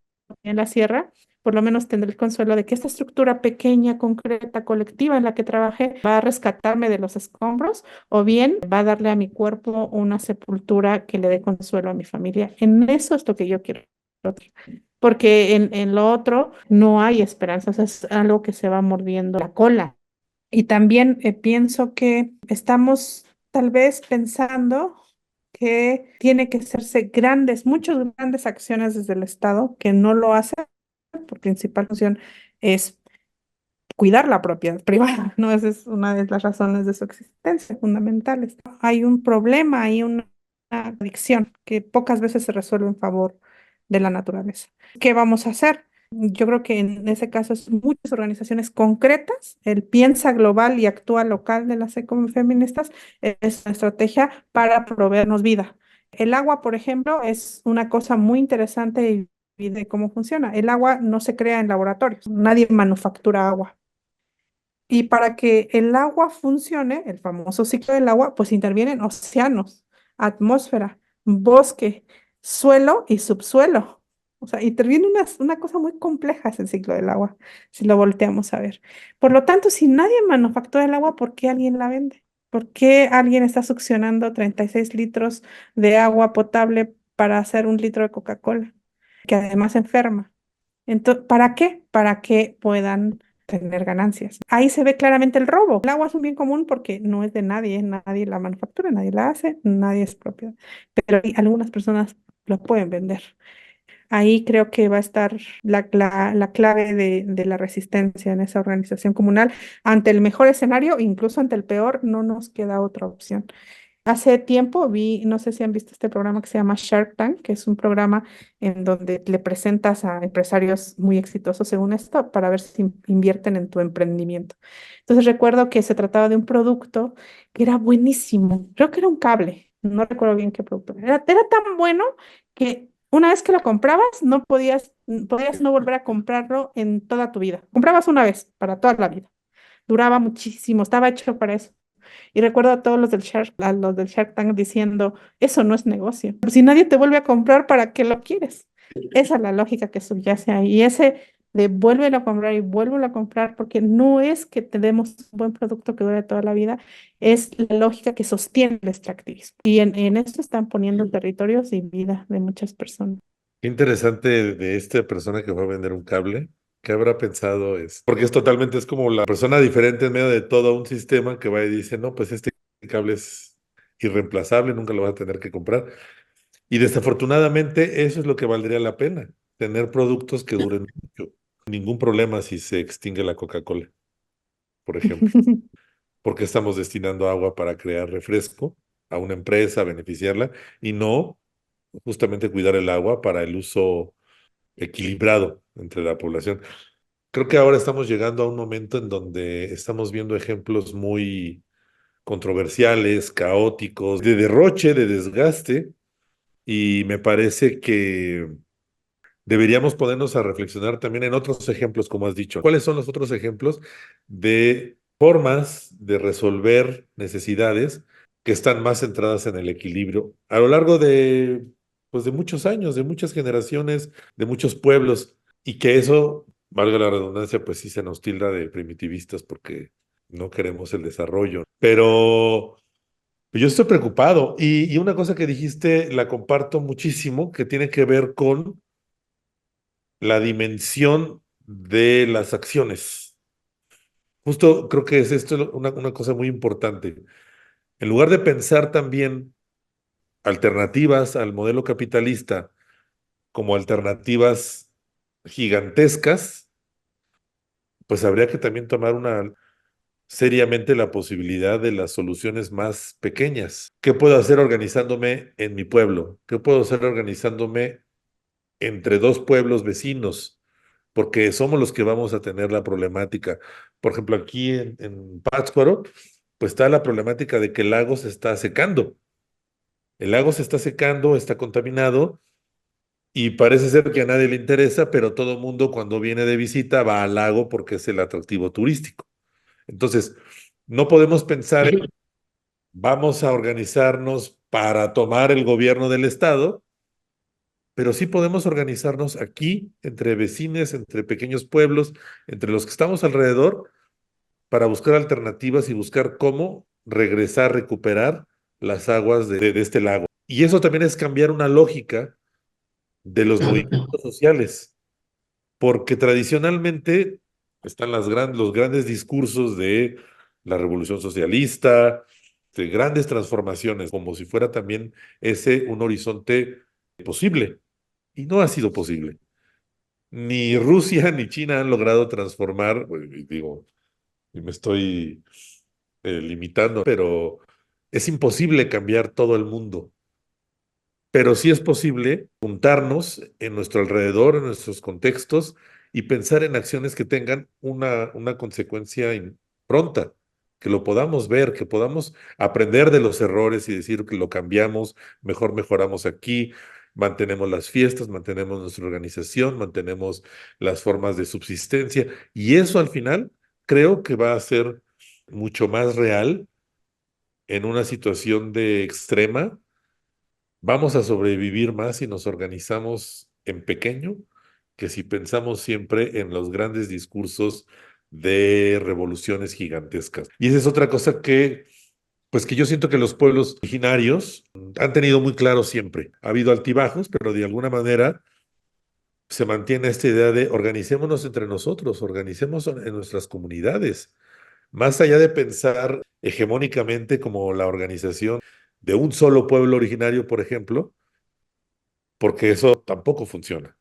hay en la sierra, por lo menos tendré el consuelo de que esta estructura pequeña, concreta, colectiva en la que trabajé va a rescatarme de los escombros o bien va a darle a mi cuerpo una sepultura que le dé consuelo a mi familia. En eso es lo que yo quiero. Porque en lo otro no hay esperanza, o sea, es algo que se va mordiendo la cola. Y también pienso que estamos tal vez pensando que tiene que hacerse muchas grandes acciones desde el Estado, que no lo hace, por principal función es cuidar la propiedad privada, ¿no? Esa es una de las razones de su existencia fundamentales. Hay un problema, hay una adicción que pocas veces se resuelve en favor de la naturaleza. ¿Qué vamos a hacer? Yo creo que en ese caso es muchas organizaciones concretas, el piensa global y actúa local de las ecofeministas es una estrategia para proveernos vida. El agua, por ejemplo, es una cosa muy interesante y de cómo funciona. El agua no se crea en laboratorios, nadie manufactura agua. Y para que el agua funcione, el famoso ciclo del agua, pues intervienen océanos, atmósfera, bosque, suelo y subsuelo. O sea, interviene una cosa muy compleja es el ciclo del agua, si lo volteamos a ver. Por lo tanto, si nadie manufactura el agua, ¿por qué alguien la vende? ¿Por qué alguien está succionando 36 litros de agua potable para hacer 1 litro de Coca-Cola? Que además enferma. Entonces, ¿para qué? Para que puedan tener ganancias. Ahí se ve claramente el robo. El agua es un bien común porque no es de nadie, nadie la manufactura, nadie la hace, nadie es propiedad. Pero algunas personas lo pueden vender. Ahí creo que va a estar la clave de la resistencia en esa organización comunal. Ante el mejor escenario, incluso ante el peor, no nos queda otra opción. Hace tiempo no sé si han visto este programa que se llama Shark Tank, que es un programa en donde le presentas a empresarios muy exitosos según esto para ver si invierten en tu emprendimiento. Entonces recuerdo que se trataba de un producto que era buenísimo. Creo que era un cable, no recuerdo bien qué producto. Era tan bueno que una vez que lo comprabas, podías no volver a comprarlo en toda tu vida. Comprabas una vez para toda la vida. Duraba muchísimo, estaba hecho para eso. Y recuerdo a todos los del Shark Tank diciendo, eso no es negocio. Si nadie te vuelve a comprar, ¿para qué lo quieres? Esa es la lógica que subyace ahí. Y ese de vuélvelo a comprar y vuélvelo a comprar, porque no es que tenemos un buen producto que dure toda la vida, es la lógica que sostiene el extractivismo. Y en eso están poniendo territorios y vida de muchas personas. Qué interesante de esta persona que fue a vender un cable. ¿Qué habrá pensado? Porque es como la persona diferente en medio de todo un sistema que va y dice, no, pues este cable es irreemplazable, nunca lo va a tener que comprar. Y desafortunadamente eso es lo que valdría la pena, tener productos que duren mucho. Ningún problema si se extingue la Coca-Cola, por ejemplo, porque estamos destinando agua para crear refresco a una empresa, beneficiarla, y no justamente cuidar el agua para el uso equilibrado entre la población. Creo que ahora estamos llegando a un momento en donde estamos viendo ejemplos muy controversiales, caóticos, de derroche, de desgaste, y me parece que deberíamos ponernos a reflexionar también en otros ejemplos, como has dicho. ¿Cuáles son los otros ejemplos de formas de resolver necesidades que están más centradas en el equilibrio a lo largo de, pues, de muchos años, de muchas generaciones, de muchos pueblos, y que eso, valga la redundancia, pues sí se nos tilda de primitivistas porque no queremos el desarrollo. Pero yo estoy preocupado y una cosa que dijiste la comparto muchísimo, que tiene que ver con la dimensión de las acciones. Justo creo que es esto una cosa muy importante. En lugar de pensar también alternativas al modelo capitalista como alternativas gigantescas, pues habría que también tomar seriamente la posibilidad de las soluciones más pequeñas. ¿Qué puedo hacer organizándome en mi pueblo? ¿Qué puedo hacer organizándome entre dos pueblos vecinos? Porque somos los que vamos a tener la problemática. Por ejemplo, aquí en Pátzcuaro, pues está la problemática de que el lago se está secando. El lago se está secando, está contaminado y parece ser que a nadie le interesa, pero todo el mundo cuando viene de visita va al lago porque es el atractivo turístico. Entonces, no podemos pensar en vamos a organizarnos para tomar el gobierno del estado, pero sí podemos organizarnos aquí entre vecinos, entre pequeños pueblos, entre los que estamos alrededor para buscar alternativas y buscar cómo regresar, recuperar las aguas de este lago. Y eso también es cambiar una lógica de los movimientos sociales, porque tradicionalmente están los grandes discursos de la revolución socialista, de grandes transformaciones, como si fuera también ese un horizonte posible. Y no ha sido posible. Ni Rusia ni China han logrado transformar, digo, y me estoy limitando, pero es imposible cambiar todo el mundo. Pero sí es posible juntarnos en nuestro alrededor, en nuestros contextos, y pensar en acciones que tengan una consecuencia pronta, que lo podamos ver, que podamos aprender de los errores y decir que lo cambiamos, mejor mejoramos aquí, mantenemos las fiestas, mantenemos nuestra organización, mantenemos las formas de subsistencia, y eso al final creo que va a ser mucho más real en una situación de extrema. Vamos a sobrevivir más si nos organizamos en pequeño que si pensamos siempre en los grandes discursos de revoluciones gigantescas. Y esa es otra cosa pues que yo siento que los pueblos originarios han tenido muy claro siempre. Ha habido altibajos, pero de alguna manera se mantiene esta idea de organicémonos entre nosotros, organicemos en nuestras comunidades, más allá de pensar hegemónicamente como la organización de un solo pueblo originario, por ejemplo, porque eso tampoco funciona.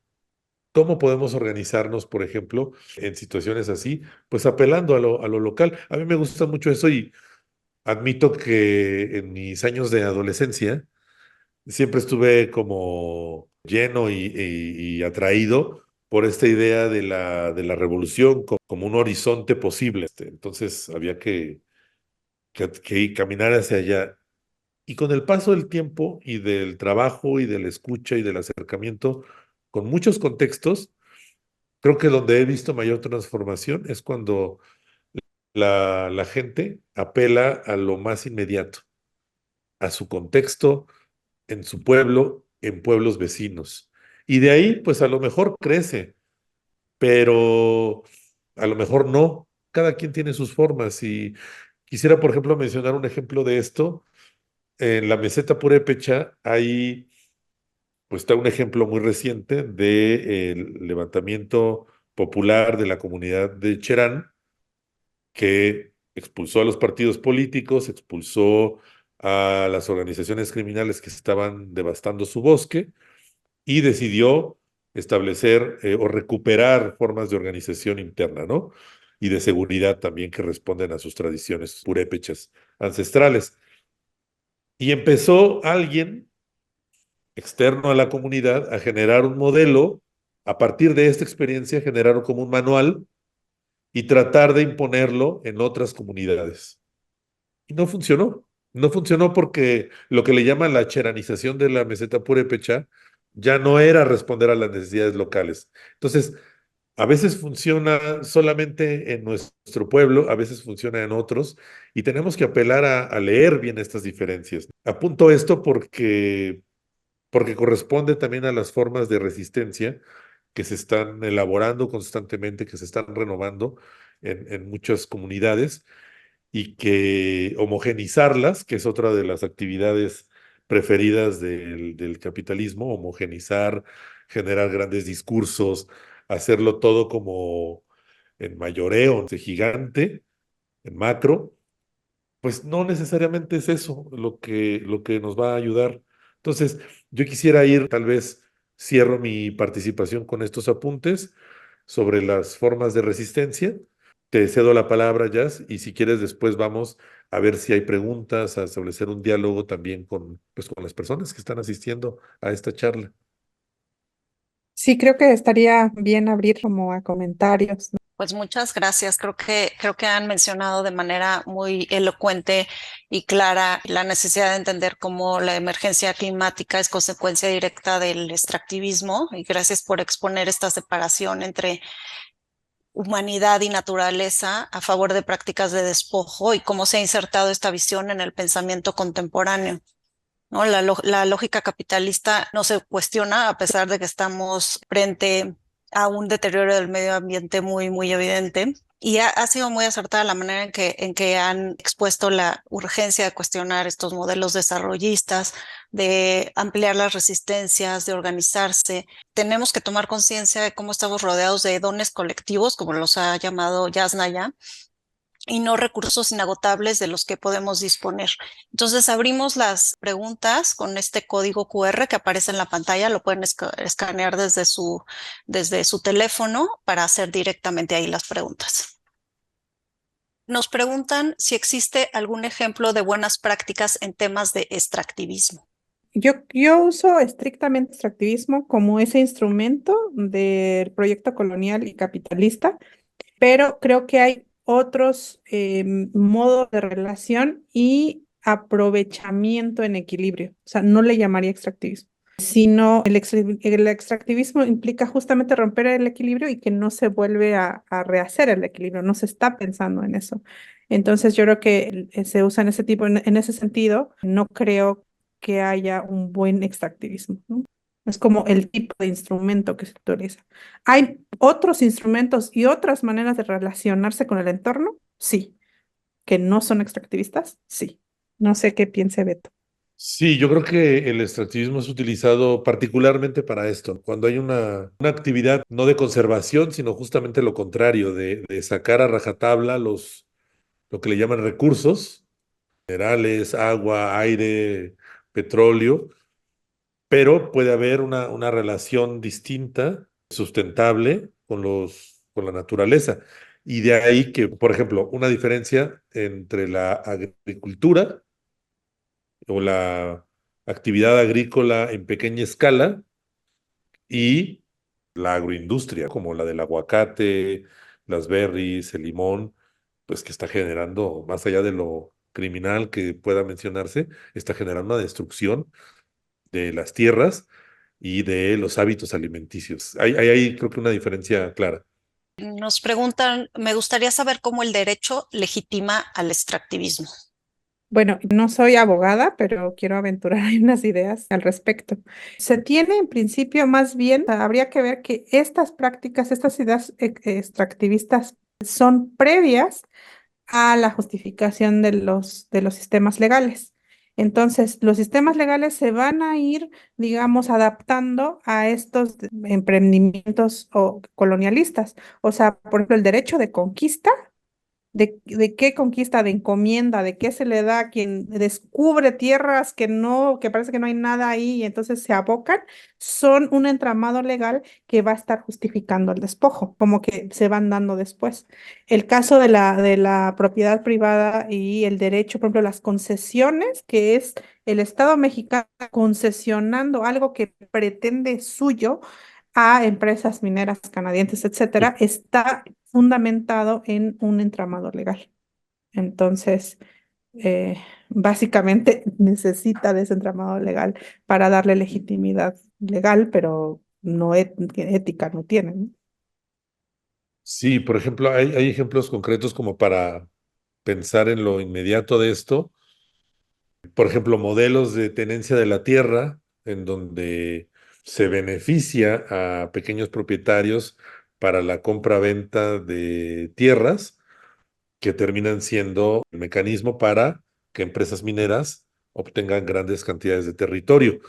¿Cómo podemos organizarnos, por ejemplo, en situaciones así? Pues apelando a lo local. A mí me gusta mucho eso y admito que en mis años de adolescencia siempre estuve como lleno y atraído por esta idea de de la revolución como un horizonte posible. Entonces había que caminar hacia allá. Y con el paso del tiempo y del trabajo y de la escucha y del acercamiento con muchos contextos, creo que donde he visto mayor transformación es cuando la gente apela a lo más inmediato, a su contexto, en su pueblo, en pueblos vecinos. Y de ahí, pues a lo mejor crece, pero a lo mejor no. Cada quien tiene sus formas. Y quisiera, por ejemplo, mencionar un ejemplo de esto. En la meseta purépecha hay pues está un ejemplo muy reciente del levantamiento popular de la comunidad de Cherán, que expulsó a los partidos políticos, expulsó a las organizaciones criminales que estaban devastando su bosque y decidió establecer o recuperar formas de organización interna, ¿no? Y de seguridad también que responden a sus tradiciones purépechas ancestrales. Y empezó alguien externo a la comunidad a generar un modelo, a partir de esta experiencia, generaron como un manual y tratar de imponerlo en otras comunidades. Y no funcionó. No funcionó porque lo que le llaman la cheranización de la meseta purépecha ya no era responder a las necesidades locales. Entonces, a veces funciona solamente en nuestro pueblo, a veces funciona en otros, y tenemos que apelar a leer bien estas diferencias. Apunto esto porque corresponde también a las formas de resistencia que se están elaborando constantemente, que se están renovando en muchas comunidades y que homogenizarlas, que es otra de las actividades preferidas del capitalismo, homogenizar, generar grandes discursos, hacerlo todo como en mayoreo, de gigante, en macro, pues no necesariamente es eso lo que nos va a ayudar. Entonces, yo quisiera ir, tal vez cierro mi participación con estos apuntes sobre las formas de resistencia. Te cedo la palabra, Jazz, y si quieres después vamos a ver si hay preguntas, a establecer un diálogo también con, pues, con las personas que están asistiendo a esta charla. Sí, creo que estaría bien abrir como a comentarios, ¿no? Pues muchas gracias. Creo que han mencionado de manera muy elocuente y clara la necesidad de entender cómo la emergencia climática es consecuencia directa del extractivismo, y gracias por exponer esta separación entre humanidad y naturaleza a favor de prácticas de despojo y cómo se ha insertado esta visión en el pensamiento contemporáneo, ¿no? La lógica capitalista no se cuestiona a pesar de que estamos frente a un deterioro del medio ambiente muy, muy evidente. Y ha sido muy acertada la manera en que han expuesto la urgencia de cuestionar estos modelos desarrollistas, de ampliar las resistencias, de organizarse. Tenemos que tomar conciencia de cómo estamos rodeados de dones colectivos, como los ha llamado Yasnaya, y no recursos inagotables de los que podemos disponer. Entonces abrimos las preguntas con este código QR que aparece en la pantalla, lo pueden escanear desde su teléfono para hacer directamente ahí las preguntas. Nos preguntan si existe algún ejemplo de buenas prácticas en temas de extractivismo. Yo uso estrictamente extractivismo como ese instrumento del proyecto colonial y capitalista, pero creo que hay otros modos de relación y aprovechamiento en equilibrio. O sea, no le llamaría extractivismo, sino el extractivismo implica justamente romper el equilibrio y que no se vuelve a rehacer el equilibrio, no se está pensando en eso. Entonces yo creo que se usa en ese tipo, en ese sentido, no creo que haya un buen extractivismo, ¿no? Es como el tipo de instrumento que se utiliza. ¿Hay otros instrumentos y otras maneras de relacionarse con el entorno? Sí. ¿Que no son extractivistas? Sí. No sé qué piense Beto. Sí, yo creo que el extractivismo es utilizado particularmente para esto, cuando hay una actividad no de conservación, sino justamente lo contrario, de sacar a rajatabla lo que le llaman recursos, minerales, agua, aire, petróleo, pero puede haber una relación distinta, sustentable con la naturaleza. Y de ahí que, por ejemplo, una diferencia entre la agricultura o la actividad agrícola en pequeña escala y la agroindustria, como la del aguacate, las berries, el limón, pues que está generando, más allá de lo criminal que pueda mencionarse, está generando una destrucción de las tierras y de los hábitos alimenticios. Hay creo que una diferencia clara. Nos preguntan, me gustaría saber cómo el derecho legitima al extractivismo. Bueno, no soy abogada, pero quiero aventurar ahí unas ideas al respecto. Se tiene en principio más bien, habría que ver que estas prácticas, estas ideas extractivistas son previas a la justificación de los sistemas legales. Entonces, los sistemas legales se van a ir, digamos, adaptando a estos emprendimientos o colonialistas. O sea, por ejemplo, el derecho de conquista. De qué conquista, de encomienda, de qué se le da a quien descubre tierras que no, que parece que no hay nada ahí y entonces se abocan, son un entramado legal que va a estar justificando el despojo, como que se van dando después. El caso de la propiedad privada y el derecho, por ejemplo, las concesiones, que es el Estado mexicano concesionando algo que pretende suyo a empresas mineras canadienses, etcétera, está fundamentado en un entramado legal. Entonces, básicamente necesita de ese entramado legal para darle legitimidad legal, pero no ética no tiene, ¿no? Sí, por ejemplo, hay ejemplos concretos como para pensar en lo inmediato de esto. Por ejemplo, modelos de tenencia de la tierra, en donde se beneficia a pequeños propietarios para la compra-venta de tierras que terminan siendo el mecanismo para que empresas mineras obtengan grandes cantidades de territorio.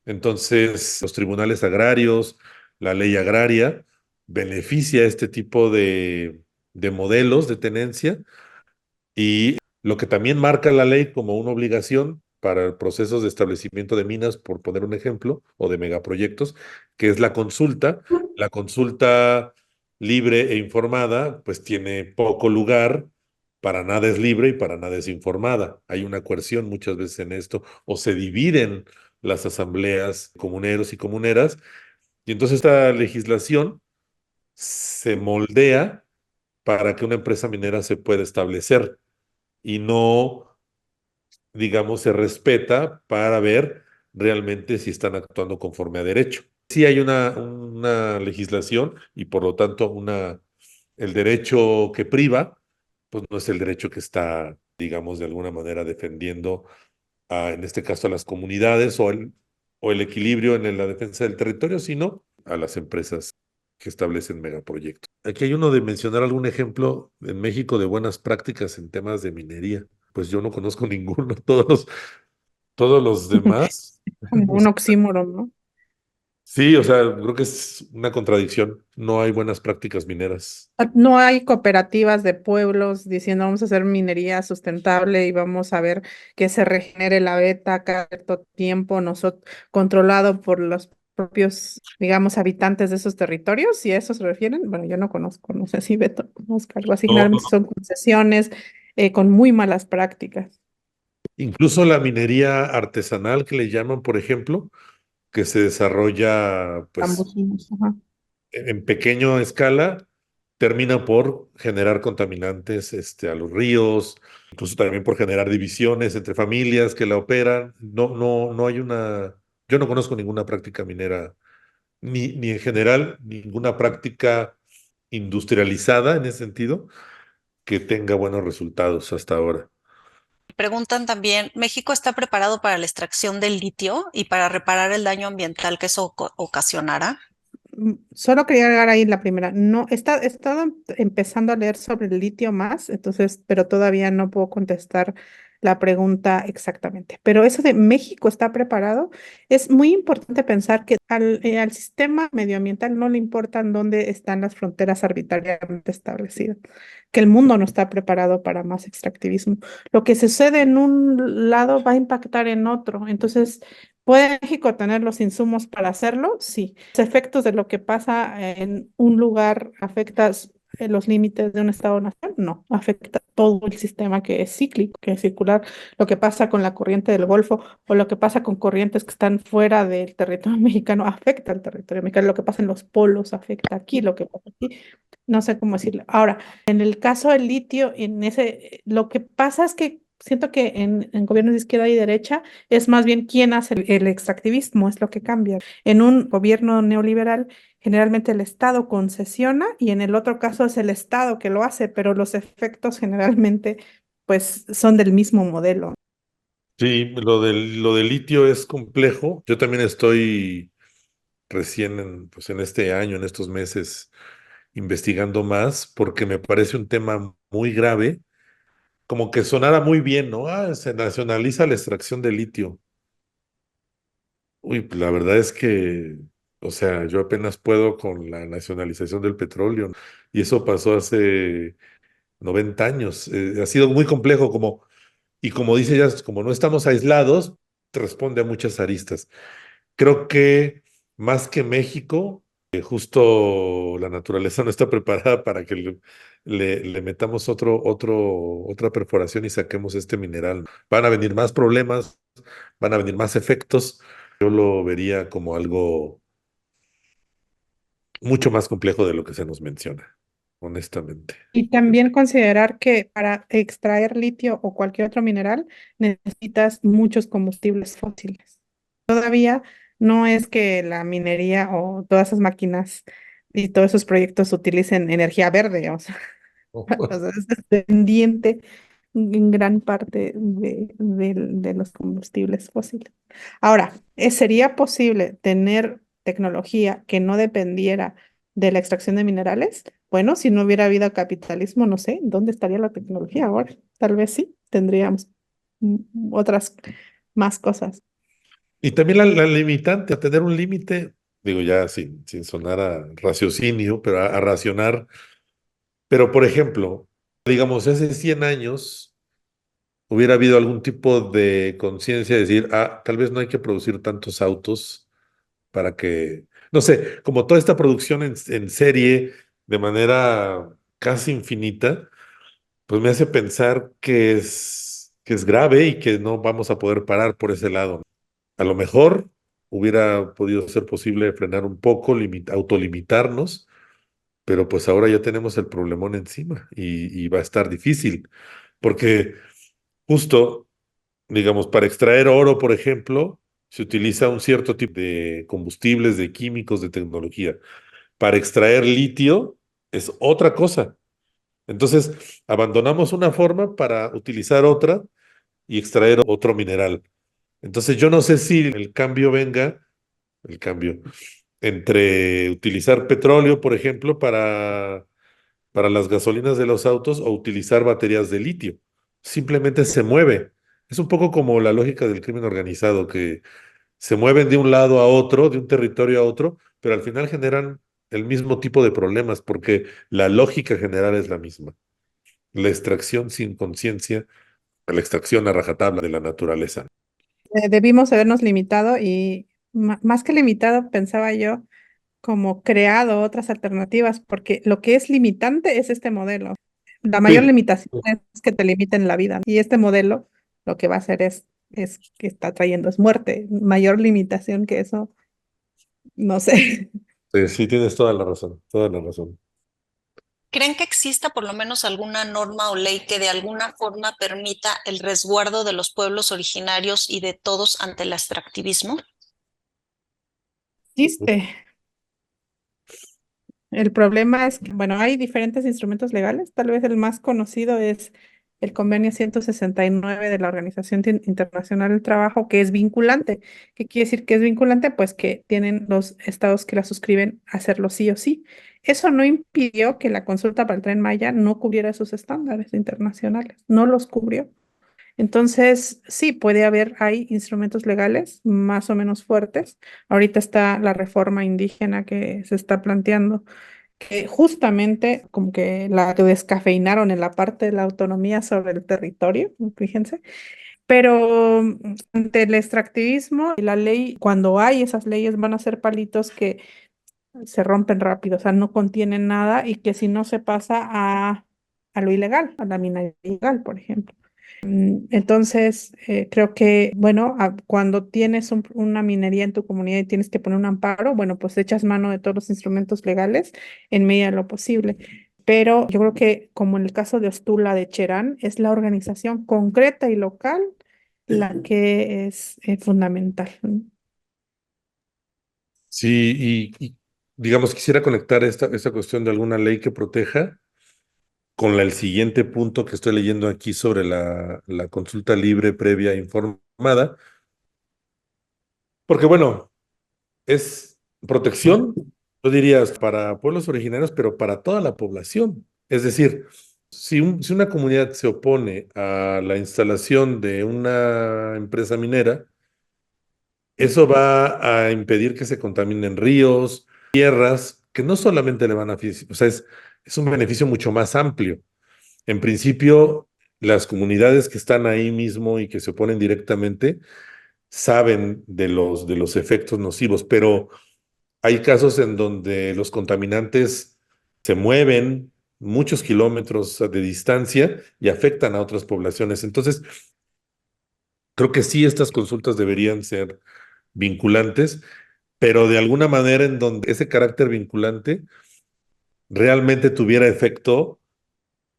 Entonces, los tribunales agrarios, la ley agraria, beneficia este tipo de modelos de tenencia y lo que también marca la ley como una obligación para procesos de establecimiento de minas, por poner un ejemplo, o de megaproyectos, que es la consulta libre e informada, pues tiene poco lugar, para nada es libre y para nada es informada. Hay una coerción muchas veces en esto, o se dividen las asambleas comuneros y comuneras, y entonces esta legislación se moldea para que una empresa minera se pueda establecer y no, digamos, se respeta para ver realmente si están actuando conforme a derecho. Sí hay una legislación y por lo tanto el derecho que priva, pues no es el derecho que está, digamos, de alguna manera defendiendo, en este caso a las comunidades o el equilibrio en la defensa del territorio, sino a las empresas que establecen megaproyectos. Aquí hay uno de mencionar algún ejemplo en México de buenas prácticas en temas de minería. Pues yo no conozco ninguno, todos los demás. Como O un sea, oxímoron, ¿no? sí, o sea, creo que es una contradicción. No hay buenas prácticas mineras. No hay cooperativas de pueblos diciendo vamos a hacer minería sustentable y vamos a ver que se regenere la beta cada cierto tiempo, controlado por los propios, digamos, habitantes de esos territorios. Si a eso se refieren, bueno, yo no conozco, no sé si Beto conozca algo así. No, Generalmente son concesiones con muy malas prácticas. incluso la minería artesanal que le llaman, por ejemplo, que se desarrolla pues Campesinos, ajá. en pequeña escala, termina por generar contaminantes a los ríos, incluso también por generar divisiones entre familias que la operan. No hay yo no conozco ninguna práctica minera, ni en general ninguna práctica industrializada en ese sentido que tenga buenos resultados hasta ahora. Preguntan también, ¿México está preparado para la extracción del litio y para reparar el daño ambiental que eso ocasionará? Solo quería agregar ahí la primera. No, he estado empezando a leer sobre el litio más, entonces, pero todavía no puedo contestar la pregunta exactamente. Pero eso de México está preparado, es muy importante pensar que al sistema medioambiental no le importan dónde están las fronteras arbitrariamente establecidas, que el mundo no está preparado para más extractivismo. Lo que sucede en un lado va a impactar en otro. Entonces, ¿puede México tener los insumos para hacerlo? Sí. Los efectos de lo que pasa en un lugar afecta los límites de un estado-nación, no, afecta todo el sistema que es cíclico, que es circular, lo que pasa con la corriente del Golfo o lo que pasa con corrientes que están fuera del territorio mexicano, afecta al territorio mexicano, lo que pasa en los polos afecta aquí, lo que pasa aquí, no sé cómo decirlo. Ahora, en el caso del litio, lo que pasa es que siento que en gobiernos de izquierda y derecha es más bien quién hace el extractivismo, es lo que cambia. En un gobierno neoliberal, generalmente el Estado concesiona y en el otro caso es el Estado que lo hace, pero los efectos generalmente pues son del mismo modelo. Sí, lo del litio es complejo. Yo también estoy recién pues en este año, en estos meses, investigando más porque me parece un tema muy grave como que sonara muy bien, ¿no? Ah, se nacionaliza la extracción de litio. Uy, pues la verdad es que, o sea, yo apenas puedo con la nacionalización del petróleo, ¿no? Y eso pasó hace 90 años. Ha sido muy complejo, y como dice ya, como no estamos aislados, responde a muchas aristas. Creo que más que México, justo la naturaleza no está preparada para que le metamos otra perforación y saquemos este mineral. Van a venir más problemas, van a venir más efectos. Yo lo vería como algo mucho más complejo de lo que se nos menciona, honestamente. Y también considerar que para extraer litio o cualquier otro mineral necesitas muchos combustibles fósiles. Todavía no es que la minería o todas esas máquinas y todos esos proyectos utilicen energía verde, o sea, o sea, es dependiente en gran parte de los combustibles fósiles. Ahora, ¿sería posible tener tecnología que no dependiera de la extracción de minerales? Bueno, si no hubiera habido capitalismo, no sé, ¿dónde estaría la tecnología ahora? Tal vez sí, tendríamos otras más cosas. Y también la limitante, a tener un límite, digo ya sin sonar a raciocinio, pero a racionar. Pero, por ejemplo, digamos, hace 100 años hubiera habido algún tipo de conciencia de decir, ah, tal vez no hay que producir tantos autos para que, no sé, como toda esta producción en serie de manera casi infinita, pues me hace pensar que es grave y que no vamos a poder parar por ese lado. A lo mejor hubiera podido ser posible frenar un poco, autolimitarnos, pero pues ahora ya tenemos el problemón encima y va a estar difícil, porque justo, digamos, para extraer oro, por ejemplo, se utiliza un cierto tipo de combustibles, de químicos, de tecnología. Para extraer litio es otra cosa. Entonces, abandonamos una forma para utilizar otra y extraer otro mineral. Entonces, yo no sé si el cambio venga, el cambio, entre utilizar petróleo, por ejemplo, para las gasolinas de los autos o utilizar baterías de litio. Simplemente se mueve. Es un poco como la lógica del crimen organizado, que se mueven de un lado a otro, de un territorio a otro, pero al final generan el mismo tipo de problemas, porque la lógica general es la misma. La extracción sin conciencia, la extracción a rajatabla de la naturaleza. Debimos habernos limitado y más que limitado, pensaba yo, como creado otras alternativas, porque lo que es limitante es este modelo. La mayor Sí, limitación es que te limiten la vida. Y este modelo lo que va a hacer es que está trayendo es muerte. Mayor limitación que eso, no sé. sí, sí, tienes toda la razón, toda la razón. ¿Creen que exista por lo menos alguna norma o ley que de alguna forma permita el resguardo de los pueblos originarios y de todos ante el extractivismo? Existe. El problema es que, bueno, hay diferentes instrumentos legales. Tal vez el más conocido es el convenio 169 de la Organización Internacional del Trabajo, que es vinculante. ¿Qué quiere decir que es vinculante? Pues que tienen los estados que la suscriben hacerlo sí o sí. Eso no impidió que la consulta para el Tren Maya no cubriera esos estándares internacionales, no los cubrió. Entonces, sí, puede haber, hay instrumentos legales más o menos fuertes. Ahorita está la reforma indígena que se está planteando que justamente como que la descafeinaron en la parte de la autonomía sobre el territorio, fíjense, pero ante el extractivismo, la ley, cuando hay esas leyes, van a ser palitos que se rompen rápido, o sea, no contienen nada y que si no se pasa a lo ilegal, a la minería ilegal, por ejemplo. Entonces, creo que, bueno, cuando tienes una minería en tu comunidad y tienes que poner un amparo, bueno, pues echas mano de todos los instrumentos legales en medida de lo posible. Pero yo creo que, como en el caso de Ostula de Cherán, es la organización concreta y local la que es fundamental, ¿no? Sí, digamos, quisiera conectar esta cuestión de alguna ley que proteja con el siguiente punto que estoy leyendo aquí sobre la consulta libre, previa, e informada, porque bueno, es protección, tú dirías, para pueblos originarios, pero para toda la población. Es decir, Si una comunidad se opone a la instalación de una empresa minera, eso va a impedir que se contaminen ríos, tierras, que no solamente le van a, o sea, es un beneficio mucho más amplio. En principio, las comunidades que están ahí mismo y que se oponen directamente saben de los efectos nocivos, pero hay casos en donde los contaminantes se mueven muchos kilómetros de distancia y afectan a otras poblaciones. Entonces, creo que sí, estas consultas deberían ser vinculantes, pero de alguna manera en donde ese carácter vinculante realmente tuviera efecto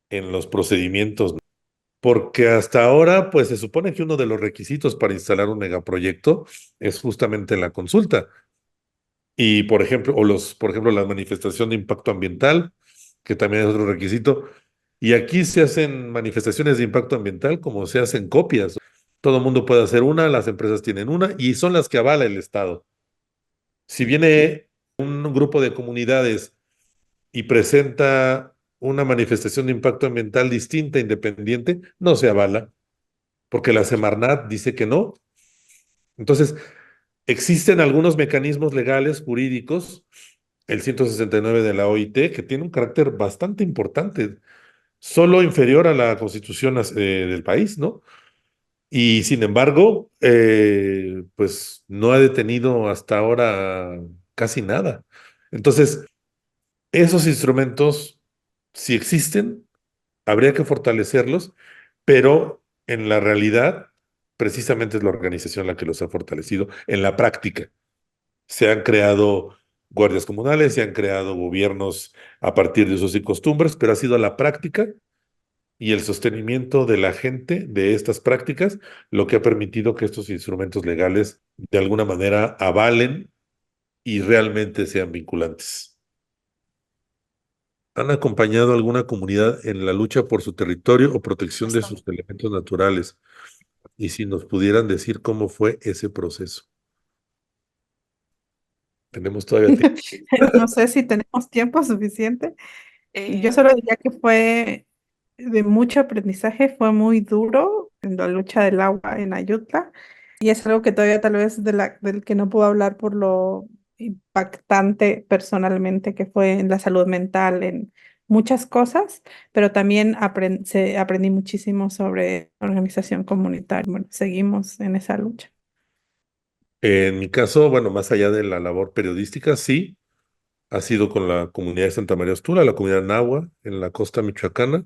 en los procedimientos, ¿no? Porque hasta ahora, pues se supone que uno de los requisitos para instalar un megaproyecto es justamente la consulta. Y por ejemplo, por ejemplo, la manifestación de impacto ambiental, que también es otro requisito. Y aquí se hacen manifestaciones de impacto ambiental como se hacen copias. Todo el mundo puede hacer una, las empresas tienen una y son las que avala el Estado. Si viene un grupo de comunidades y presenta una manifestación de impacto ambiental distinta, independiente, no se avala, porque la Semarnat dice que no. Entonces, existen algunos mecanismos legales, jurídicos, el 169 de la OIT, que tiene un carácter bastante importante, solo inferior a la constitución del país, ¿no? Y sin embargo, pues no ha detenido hasta ahora casi nada. Entonces, esos instrumentos, si existen, habría que fortalecerlos, pero en la realidad, precisamente es la organización la que los ha fortalecido en la práctica. Se han creado guardias comunales, se han creado gobiernos a partir de usos y costumbres, pero ha sido la práctica y el sostenimiento de la gente de estas prácticas lo que ha permitido que estos instrumentos legales de alguna manera avalen y realmente sean vinculantes. ¿Han acompañado a alguna comunidad en la lucha por su territorio o protección de sus elementos naturales? Y si nos pudieran decir cómo fue ese proceso. Tenemos todavía tiempo. No sé si tenemos tiempo suficiente. Yo solo diría que fue de mucho aprendizaje, fue muy duro en la lucha del agua en Ayutla y es algo que todavía tal vez del que no puedo hablar por lo impactante personalmente que fue en la salud mental, en muchas cosas, pero también aprendí muchísimo sobre organización comunitaria. Bueno, seguimos en esa lucha. En mi caso, bueno, más allá de la labor periodística, sí, ha sido con la comunidad de Santa María Ostula, la comunidad Nahua, en la costa michoacana.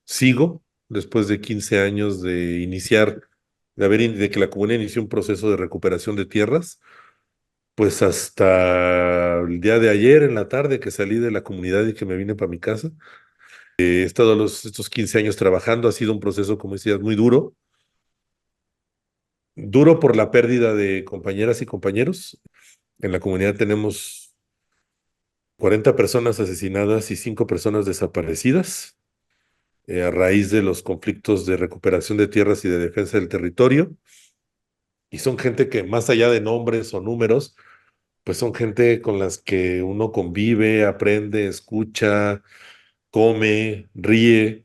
Sigo, después de 15 años de iniciar, de que la comunidad inició un proceso de recuperación de tierras, pues hasta el día de ayer en la tarde que salí de la comunidad y que me vine para mi casa. He estado estos 15 años trabajando, ha sido un proceso, como decías, muy duro. Duro por la pérdida de compañeras y compañeros. En la comunidad tenemos 40 personas asesinadas y 5 personas desaparecidas a raíz de los conflictos de recuperación de tierras y de defensa del territorio. Y son gente que más allá de nombres o números, pues son gente con las que uno convive, aprende, escucha, come, ríe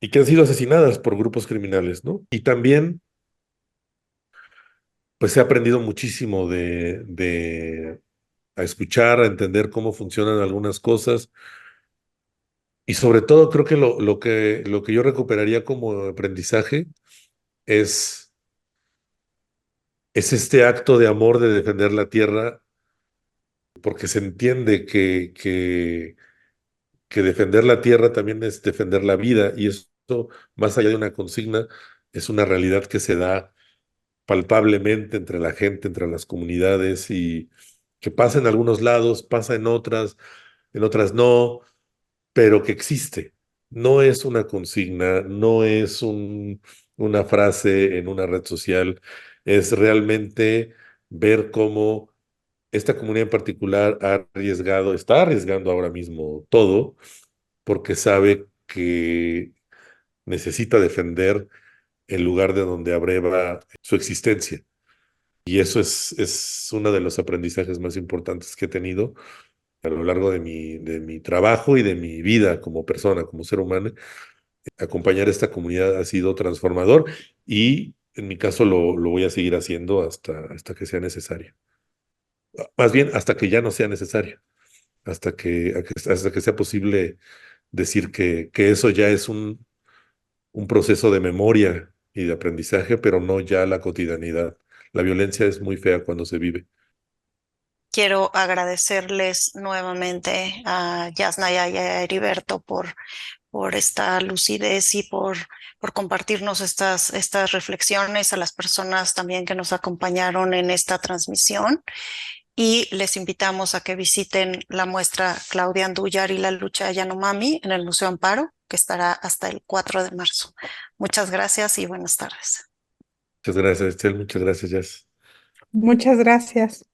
y que han sido asesinadas por grupos criminales, ¿no? Y también, pues he aprendido muchísimo a escuchar, a entender cómo funcionan algunas cosas. Y sobre todo creo que lo que yo recuperaría como aprendizaje es, es este acto de amor de defender la tierra, porque se entiende que defender la tierra también es defender la vida, y eso, más allá de una consigna, es una realidad que se da palpablemente entre la gente, entre las comunidades, y que pasa en algunos lados, pasa en otras no, pero que existe. No es una consigna, no es una frase en una red social, es realmente ver cómo esta comunidad en particular ha arriesgado, está arriesgando ahora mismo todo, porque sabe que necesita defender el lugar de donde abreva su existencia. Y eso es uno de los aprendizajes más importantes que he tenido a lo largo de mi trabajo y de mi vida como persona, como ser humano. Acompañar a esta comunidad ha sido transformador y en mi caso lo voy a seguir haciendo hasta que sea necesario. Más bien, hasta que ya no sea necesario, hasta que sea posible decir que eso ya es un proceso de memoria y de aprendizaje, pero no ya la cotidianidad. La violencia es muy fea cuando se vive. Quiero agradecerles nuevamente a Yasnaya y a Heriberto por esta lucidez y por compartirnos estas reflexiones, a las personas también que nos acompañaron en esta transmisión. Y les invitamos a que visiten la muestra Claudia Andújar y la lucha Yanomami en el Museo Amparo, que estará hasta el 4 de marzo. Muchas gracias y buenas tardes. Muchas gracias, Estel. Muchas gracias, Jazz. Muchas gracias.